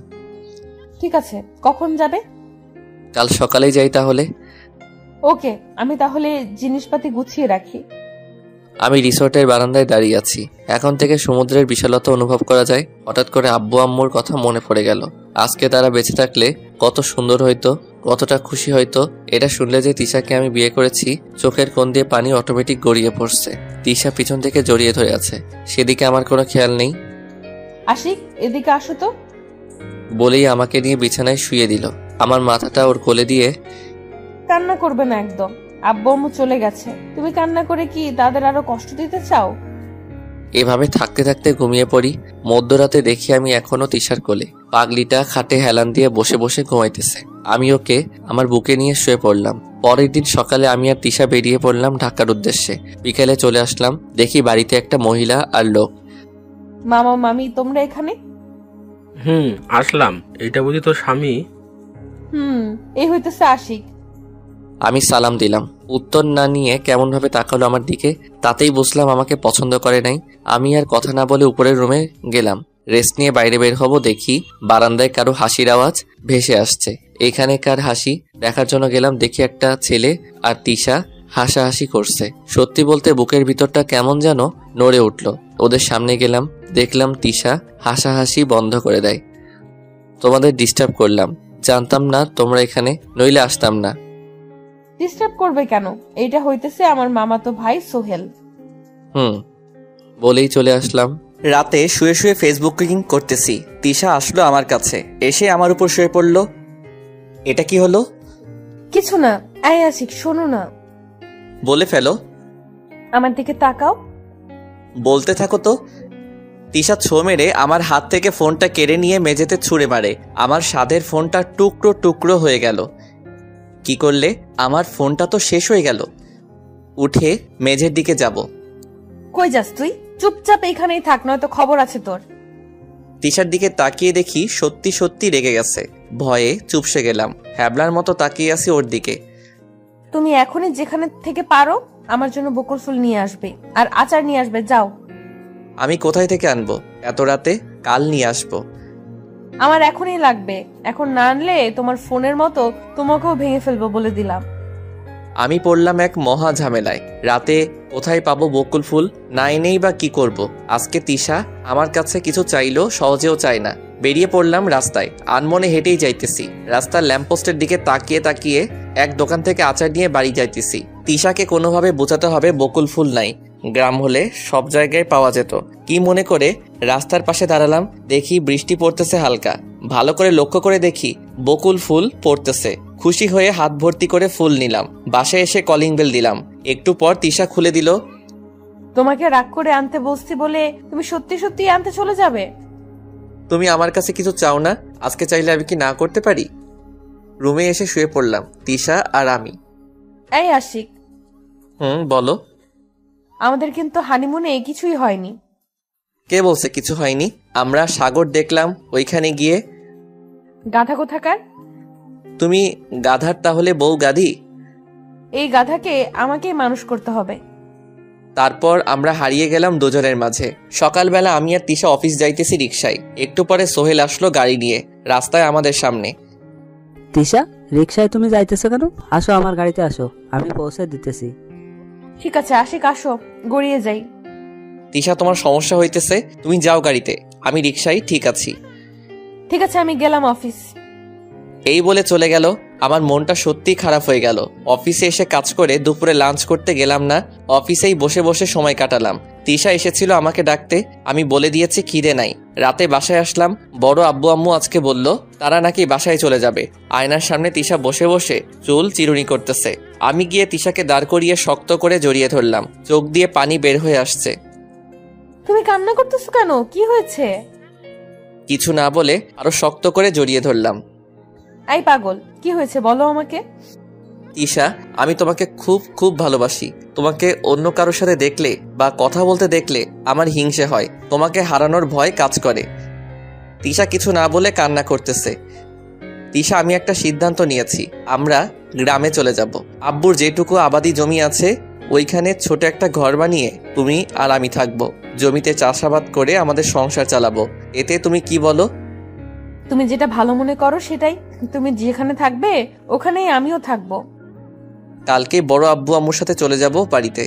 ঠিক আছে, কখন যাবে? কাল সকালেই যাই তাহলে। ওকে, আমি তাহলে জিনিসপাতি গুছিয়ে রাখি। আমি রিসোর্টের বারান্দায় দাঁড়িয়ে আছি। এখন থেকে সমুদ্রের বিশালতা অনুভব করা যায়। হঠাৎ করে আব্বু আম্মুর কথা মনে পড়ে গেল। আজকে তারা বেঁচে থাকলে কত সুন্দর হইতো, কতটা খুশি হইতো। এটা শুনলে যে তিশাকে আমি বিয়ে করেছি, চোখের কোণ দিয়ে পানি অটোমেটিক গড়িয়ে পড়ছে। তিশা পিছন থেকে জড়িয়ে ধরে আছে, সেদিকে আমার কোনো খেয়াল নেই। আশিক, এদিকে আসো তো। বলেই আমাকে নিয়ে বিছানায় শুয়ে দিল। আমার মাথাটা ওর কোলে দিয়ে, কান্না করবে না একদম। আব্বু আম্মু চলে গেছে। তুমি কান্না করে কি তাদের আরো কষ্ট দিতে চাও? এভাবে থাকতে থাকতে ঘুমিয়ে পড়ি। মধ্যরাতে দেখি আমি এখনো তিশার কোলে। পাগলিটা খাটে হেলান দিয়ে বসে বসে ঘুমাইতেছে। আমি ওকে আমার বুকে নিয়ে শুয়ে পড়লাম। পরের দিন সকালে আমি আর তিশা বেরিয়ে পড়লাম ঢাকার উদ্দেশ্যে। বিকেলে চলে আসলাম, দেখি বাড়িতে একটা মহিলা আর লোক। মামা মামি তোমরা এখানে? আসলাম। এইটা বুঝি তোর স্বামী? এই হইতেছে আশিক। আমি সালাম দিলাম। উত্তর না নিয়ে কেমন ভাবে তাকালো আমার দিকে, তাতেই বুঝলাম আমাকে পছন্দ করে নাই। আমি আর কথা না বলে উপরের রুমে গেলাম। রেস্ট নিয়ে বাইরে বের হব, দেখি বারান্দায় কারো হাসির আওয়াজ ভেসে আসছে। এখানে কার হাসি দেখার জন্য গেলাম, দেখি একটা ছেলে আর তিশা হাসাহাসি করছে। সত্যি বলতে বুকের ভিতরটা কেমন যেন নড়ে উঠল। ওদের সামনে গেলাম, দেখলাম তিশা হাসাহাসি বন্ধ করে দেয়। তোমাদের ডিস্টার্ব করলাম, জানতাম না তোমরা এখানে, নইলে আসতাম না। ডিস্টার্ব করবে কেন? এইটা হইতেছে আমার মামাতো ভাই সোহেল। বলেই চলে আসলাম। রাতে শুয়ে শুয়ে ফেসবুকিং করতেছি, তিশা আসলো আমার কাছে, এসে আমার উপর শুয়ে পড়লো। এটা কি হলো? কিছু না। এই আশিক শোনো না। বলে ফেলো। আমার দিকে তাকাও। বলতে থাকো তো। তিশা ছো মেরে আমার হাত থেকে ফোনটা কেড়ে নিয়ে মেঝেতে ছুঁড়ে মারে। আমার স্বাদের ফোনটা টুকরো টুকরো হয়ে গেল। কি করলে? আমার ফোনটা তো শেষ হয়ে গেল। উঠে মেঝের দিকে যাব। কই যাস তুই? চুপচাপ এখানেই থাক, নয়তো খবর আছে তোর। তিশার দিকে তাকিয়ে দেখি সত্যি সত্যি রেগে গেছে। ভয়ে চুপসে গেলাম। হ্যাবলার মতো তাকিয়ে আছি ওর দিকে। তুমি এখনই যেখানে থেকে পারো আমার জন্য বকুল ফুল নিয়ে আসবে আর আচার নিয়ে আসবে, যাও। আমি কোথায় থেকে আনবো এত রাতে? কাল নিয়ে আসবো। আমার এখনই লাগবে। এখন না আনলে তোমার ফোনের মতো তোমাকেও ভেঙে ফেলবো বলে দিলাম। আমি পড়লাম এক মহা ঝামেলায়। রাতে কোথায় পাবো বকুল ফুল? না এনেই বা কি করব? আজকে তিশা আমার কাছে কিছু চাইলো, সহজেও চায় না। বেরিয়ে পড়লাম রাস্তায়। আনমনে হেঁটেই যাইতেছি। রাস্তার ল্যাম্পপোস্টের দিকে তাকিয়ে তাকিয়ে এক দোকান থেকে আচার নিয়ে বাড়ি যাইতেছি। তিশাকে কোনোভাবে বোঝাতে হবে বকুল ফুল নাই। গ্রাম হলে সব জায়গায় পাওয়া যেত। কি মনে করে রাস্তার পাশে দাঁড়ালাম। দেখি বৃষ্টি পড়তেছে হালকা। ভালো করে লক্ষ্য করে দেখি বকুল ফুল পড়তেছে। খুশি হয়ে হাত ভর্তি করে ফুল নিলাম। বাসায় এসে কলিং বেল দিলাম। একটু পর তিশা খুলে দিল। তোমাকে রাগ করে আনতে বসছি বলে তুমি সত্যি সত্যি আনতে চলে যাবে? তুমি আমার কাছে কিছু চাও না? আজকে চাইলে আমি কি না করতে পারি? রুমে এসে শুয়ে পড়লাম, তিশা আর আমি। এই আশিক। বলো। আমাদের কিন্তু হানিমুনে কিছুই হয়নি। কে বলছে কিছু হয়নি? আমরা সাগর দেখলাম ওইখানে গিয়ে। গাধা কোথাকার? তুমি গাধার তাহলে বউ গাধি? এই গাধাকে আমাকেই মানুষ করতে হবে। তারপর আমরা হারিয়ে গেলাম দুজনের মাঝে। সকালবেলা আমি আর তিশা অফিস যাইতেছি রিক্সায়। একটু পরে সোহেল আসলো গাড়ি নিয়ে, রাস্তায় আমাদের সামনে। তিশা, রিক্সায় তুমি যাইতেছো কেন? আসো আমার গাড়িতে আসো, আমি পৌঁছে দিতেছি। ঠিক আছে আশিক, আসো গড়িয়ে যাই। তিশা, তোমার সমস্যা হইতেছে, তুমি যাও গাড়িতে, আমি রিক্সায় ঠিক আছি। ঠিক আছে, আমি গেলাম অফিস। এই বলে চলে গেল। আমার মনটা সত্যি খারাপ হয়ে গেল। অফিসে এসে কাজ করে দুপুরে লাঞ্চ করতে গেলাম না। অফিসেই বসে বসে সময় কাটালাম। তিশা এসেছিল আমাকে ডাকতে, আমি বলে দিয়েছি খিদে নাই। রাতে বাসায় আসলাম। বড় আব্বু আম্মু আজকে বলল তারা নাকি বাসায় চলে যাবে। আয়নার সামনে তিশা বসে বসে চুল চিরুনি করতেছে। আমি গিয়ে তিশাকে দাঁড় করিয়ে শক্ত করে জড়িয়ে ধরলাম। চোখ দিয়ে পানি বের হয়ে আসছে। তুমি কান্না করতেছো কেন? কি হয়েছে? কিছু না বলে আরো শক্ত করে জড়িয়ে ধরলাম। এই পাগল, কি হয়েছে বলো আমাকে। তিশা, আমি তোমাকে খুব খুব ভালোবাসি। তোমাকে অন্য কারোর সাথে দেখলে বা কথা বলতে দেখলে আমার হিংসে হয়। তোমাকে হারানোর ভয় কাজ করে। তিশা কিছু না বলে কান্না করতেছে। তিশা, আমি একটা সিদ্ধান্ত নিয়েছি, আমরা গ্রামে চলে যাব। আব্বুর যেটুকু আবাদি জমি আছে ওইখানে ছোট একটা ঘর বানিয়ে তুমি আর আমি থাকবো। জমিতে চাষাবাদ করে আমাদের সংসার চালাবো। এতে তুমি কি বলো? তুমি যেটা ভালো মনে করো সেটাই। তুমি যেখানে থাকবে ওখানেই আমিও থাকবো। কালকে বড় আব্বু আম্মুর সাথে চলে যাব বাড়িতে।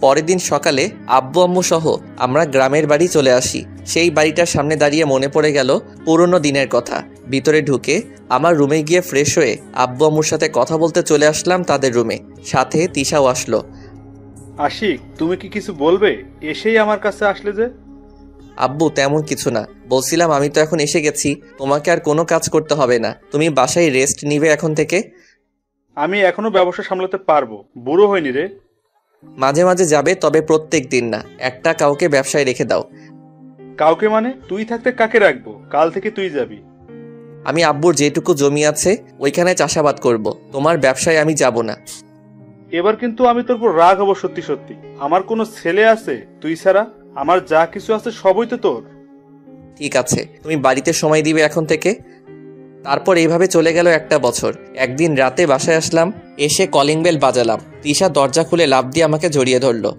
পরের দিন সকালে আব্বু আম্মু সহ আমরা গ্রামের বাড়ি চলে আসি। সেই বাড়িটার সামনে দাঁড়িয়ে মনে পড়ে গেল পুরনো দিনের কথা। ভিতরে ঢুকে আমার রুমে গিয়ে ফ্রেশ হয়ে আব্বু আম্মুর সাথে কথা বলতে চলে আসলাম তাদের রুমে। সাথে তিশাও আসলো। আশিক, তুমি কি কিছু বলবে? এসেই আমার কাছে আসলে যে? আব্বু, তেমন কিছু না। বলছিলাম আমি তো এখন এসে গেছি, তোমাকে আর কোনো কাজ করতে হবে না। তুমি বাসায় রেস্ট নিবে এখন থেকে। আমি এখনো ব্যবসা সামলাতে পারবো, বুড়ো হয়নি রে। মাঝে মাঝে যাবে, তবে প্রত্যেক দিন না। একটা কাউকে ব্যবসায় রেখে দাও। কাউকে মানে? তুই থাকতে কাকে রাখবো? কাল থেকে তুই যাবি। আমি আব্বুর যেটুকু জমি আছে ওইখানে চাষাবাদ করব। তোমার ব্যবসায় আমি যাব না। এবার কিন্তু আমি তোর উপর রাগ হবো সত্যি সত্যি। আমার কোনো ছেলে আছে তুই ছাড়া? আমার যা কিছু আছে সবই তো তোর। ঠিক আছে, তুমি বাড়িতে সময় দিবে এখন থেকে। তারপর এইভাবে চলে গেল একটা বছর। একদিন রাতে বাসায় আসলাম, এসে কলিং বেল বাজালাম। তিশা দরজা খুলে লাফ দিয়ে আমাকে জড়িয়ে ধরলো।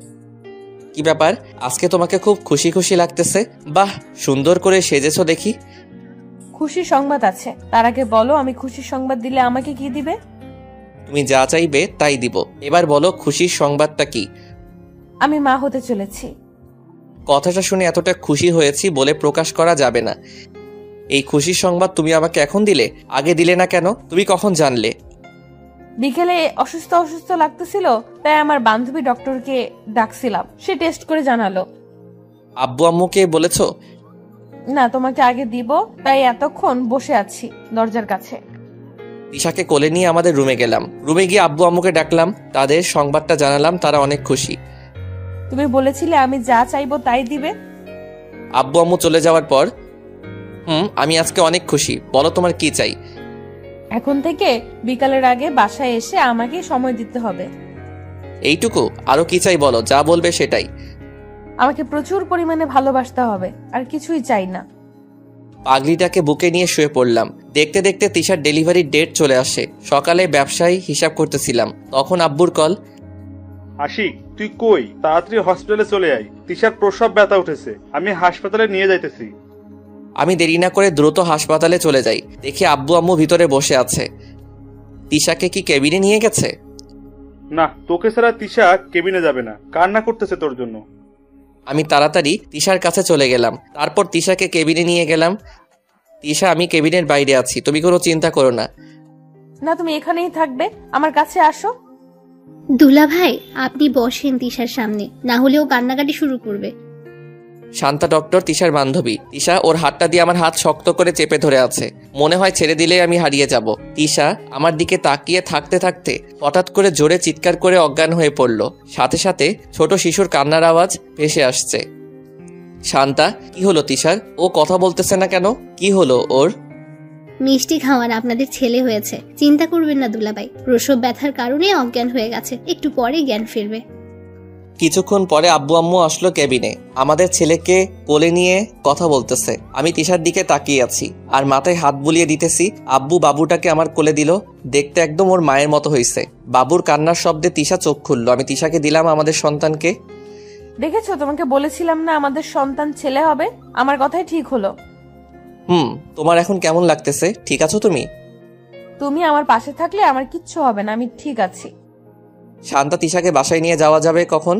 কি ব্যাপার, আজকে তোমাকে খুব খুশি খুশি লাগতেছে? বাহ, সুন্দর করে সেজেছো দেখি। খুশির সংবাদ আছে, তার আগে বলো আমি খুশির সংবাদ দিলে আমাকে কি দিবে? তুমি যা চাইবে তাই দিব। এবার বলো খুশির সংবাদটা কি? আমি মা হতে চলেছি। কথাটা শুনে এতটা খুশি হয়েছি বলে প্রকাশ করা যাবে না। এই খুশির সংবাদ তুমি আমাকে এখন দিলে, আগে দিলে না কেন? তুমি কখন জানলে? বিকেলে অসুস্থ অসুস্থ লাগতেছিল, তাই আমার বান্ধবী ডক্টরকে ডাকছিলাম, সে টেস্ট করে জানালো। আব্বু আম্মুকে বলেছো? না, তোমাকে আগে দিব, তাই এতক্ষণ বসে আছি দরজার কাছে। তিশাকে কোলে নিয়ে আমাদের রুমে গেলাম। রুমে গিয়ে আব্বু আম্মুকে ডাকলাম, তাদের সংবাদটা জানালাম। তারা অনেক খুশি। তুমি বলেছিলে আমি যা চাইবো তাই দিবে। আব্বু আম্মু চলে যাওয়ার পর আমি আজকে অনেক খুশি। বলো তোমার কি চাই? এখন থেকে বিকালের আগে বাসায় এসে আমাকে সময় দিতে হবে। এইটুকু? আরো কি চাই বলো, যা বলবে সেটাই। আমাকে প্রচুর পরিমাণে ভালোবাসতে হবে, আর কিছুই চাই না। পাগলিটাকে বুকে নিয়ে শুয়ে পড়লাম। দেখতে দেখতে তিশার ডেলিভারির ডেট চলে আসে। সকালে ব্যবসায় হিসাব করতেছিলাম, তখন আব্বুর কল। আশিক, তুই কই? তাড়াতাড়ি হসপিটালে চলে আয়, তিশার প্রসব ব্যথা উঠেছে, আমি হাসপাতালে নিয়ে যাইতেছি। আমি দেরি না করে দ্রুত হাসপাতালে চলে যাই। দেখি আব্বু আম্মু ভিতরে বসে আছে। তিশাকে কি কেবিনে নিয়ে গেছে? না, তোকে ছাড়া তিশা কেবিনে যাবে না, কান্না করতেছে তোর জন্য। আমি তাড়াতাড়ি তিশার কাছে চলে গেলাম। তারপর তিশাকে কেবিনে নিয়ে গেলাম। তিশা, আমি কেবিনের বাইরে আছি, তুমি কোনো চিন্তা করো না। না, তুমি এখানেই থাকবে, আমার কাছে আসো। দুলা ভাই, আপনি বসেন তিশার সামনে, না হলে ও কান্নাকাটি শুরু করবে। শান্তা ডক্টর তিশার বান্ধবী। তিশা ওর হাতটা দিয়ে আমার হাত শক্ত করে চেপে ধরে আছে। মনে হয় ছেড়ে দিলে আমি হারিয়ে যাব। তিশা আমার দিকে তাকিয়ে থাকতে থাকতে হঠাৎ করে জোরে চিৎকার করে অজ্ঞান হয়ে পড়ল। সাথে সাথে ছোট শিশুর কান্নার আওয়াজ ভেসে আসছে। শান্তা, কি হলো তিশার? ও কথা বলতেছে না কেন? কি হলো ওর? মিষ্টি খাওয়ান আপনাদের ছেলে হয়েছে, চিন্তা করবেন না দুলাভাই। প্রসব ব্যথার কারণে অজ্ঞান হয়ে গেছে, একটু পরে জ্ঞান ফিরবে। কিছুক্ষণ পরে আব্বু আম্মু আসলো কেবিনে। আমাদের ছেলেকে কোলে নিয়ে কথা বলতেছে। আমি তিশার দিকে তাকিয়ে আছি আর মাথায় হাত বুলিয়ে দিতেছি। আব্বু বাবুটাকে আমার কোলে দিল। দেখতে একদম ওর মায়ের মতো হয়েছে। বাবুর কান্নার শব্দে তিশা চোখ খুললো। আমি তিশাকে দিলাম আমাদের সন্তানকে। দেখেছো, তোমাকে বলেছিলাম না আমাদের সন্তান ছেলে হবে? আমার কথাই ঠিক হলো। তোমার এখন কেমন লাগতেছে? ঠিক আছো তুমি? তুমি আমার পাশে থাকলে আমার কিচ্ছু হবে না, আমি ঠিক আছি। শান্তা, তিশাকে বাসায় নিয়ে যাওয়া যাবে কখন?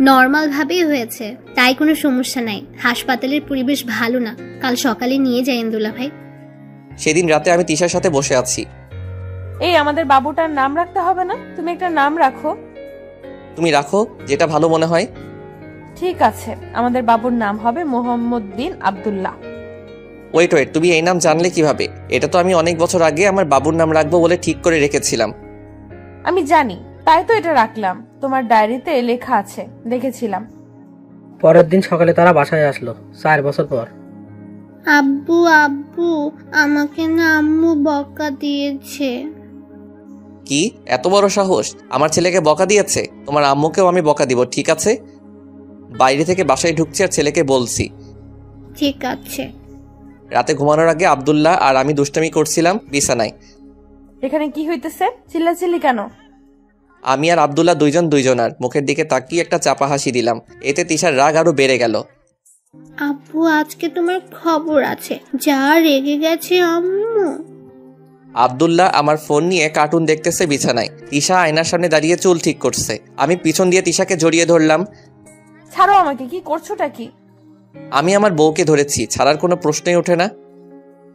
নর্মাল ভাবেই হয়েছে, তাই কোনো সমস্যা নাই। হাসপাতালের পরিবেশ ভালো না, কাল সকালে নিয়ে যাই দুলা ভাই। সেদিন রাতে আমি তিশার সাথে বসে আছি। এই, আমাদের বাবুটার নাম রাখতে হবে না? তুমি একটা নাম রাখো। তুমি রাখো, যেটা ভালো মনে হয়। ঠিক আছে, আমাদের বাবুর নাম হবে মোহাম্মদ বিন আব্দুল্লাহ। ওয়েট, তুমি এই নাম জানলে কিভাবে? এটা তো আমি অনেক বছর আগে আমার বাবুর নাম রাখবো বলে ঠিক করে রেখেছিলাম। আমি জানি, তাই তো এটা রাখলাম। তোমার ডায়েরিতে লেখা আছে, দেখেছিলাম। পরের দিন সকালে তারা বাসায় আসলো 4 বছর পর। আব্বু আব্বু, আমাকে না আম্মু বকা দিয়েছে। কি এত বড় সাহস? আমার ছেলেকে বকা দিয়েছে? তোমার আম্মুকেও আমি বকা দিব, ঠিক আছে? বাইরে থেকে বাসায় ঢুকছি আর ছেলেকে বলছি। ঠিক আছে। রাতে ঘুমানোর আগে আব্দুল্লাহ আর আমি দুষ্টামি করছিলাম বিছানায়। এখানে কি হইতেছে? চিল্লাচিল্লি কেন? আমি আর আব্দুল্লাহ দুইজনার মুখের দিকে তাকিয়ে একটা চাপা হাসি দিলাম। এতে তিশার রাগ আরো বেড়ে গেল। আব্বু, আজকে তোমার খবর আছে, যা রেগে গেছে আম্মু। আব্দুল্লাহ আমার ফোন নিয়ে কার্টুন দেখতেছে বিছানায়। তিশা আয়নার সামনে দাঁড়িয়ে চুল ঠিক করছে। আমি পিছন দিয়ে তিশাকে জড়িয়ে ধরলাম। ছাড়ো আমাকে, কি করছোটা কি? আমি আমার বউকে ধরেছি, ছাড়ার কোনো প্রশ্নই ওঠে না।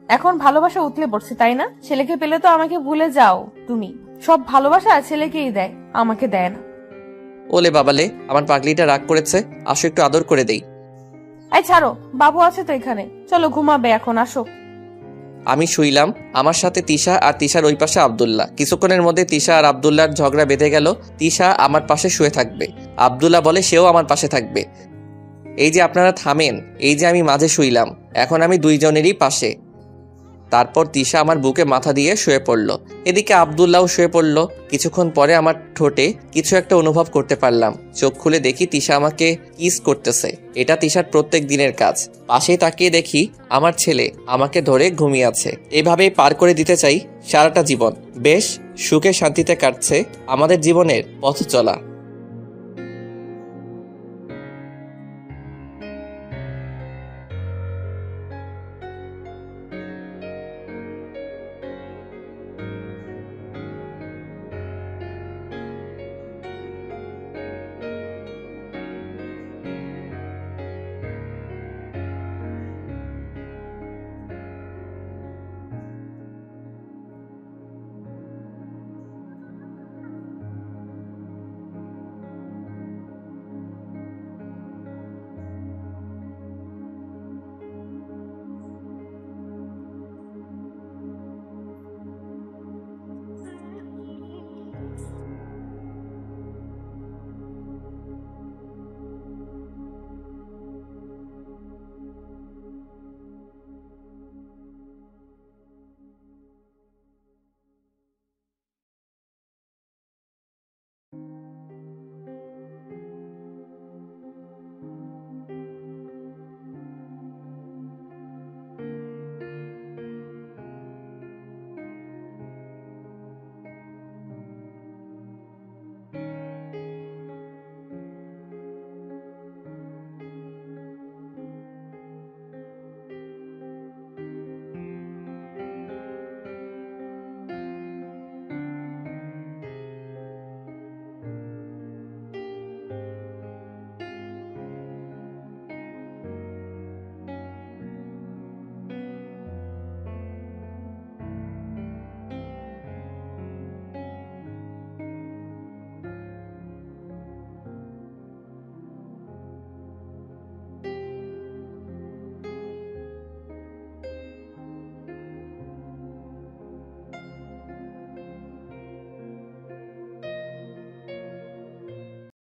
এখন ভালোবাসা উতলে পড়ছে, তাই না? ছেলেকে পেলে তো আমাকে ভুলে যাও তুমি। সব ভালোবাসা ছেলেকেই দেয়, আমাকে দেয় না। ওলে বাবালে, আমার পাগলিটা রাগ করেছে, আসো একটু আদর করে দেই। এই ছাড়ো, বাবু আছে তো এখানে, চলো ঘুমাবে এখন, আসো। আমি শুইলাম। আমার সাথে তিশা আর তিশার ওই পাশে আব্দুল্লাহ। কিছুক্ষণের মধ্যে তিশা আর আব্দুল্লাহর ঝগড়া বেঁধে গেল। তিশা আমার পাশে শুয়ে থাকবে, আব্দুল্লাহ বলে সেও আমার পাশে থাকবে। এই যে আপনারা থামেন, এই যে আমি মাঝে শুইলাম, এখন আমি দুইজনেরই পাশে। তারপর তিশা আমার বুকে মাথা দিয়ে শুয়ে পড়ল, এদিকে আব্দুল্লাহও শুয়ে পড়ল। কিছুক্ষণ পরে আমার ঠোঁটে কিছু একটা অনুভব করতে পারলাম। চোখ খুলে দেখি তিশা আমাকে কিস করতেছে। এটা তিশার প্রত্যেক দিনের কাজ। পাশেই তাকিয়ে দেখি আমার ছেলে আমাকে ধরে ঘুমিয়ে আছে। এভাবেই পার করে দিতে চাই সারাটা জীবন। বেশ সুখে শান্তিতে কাটছে আমাদের জীবনের পথ চলা।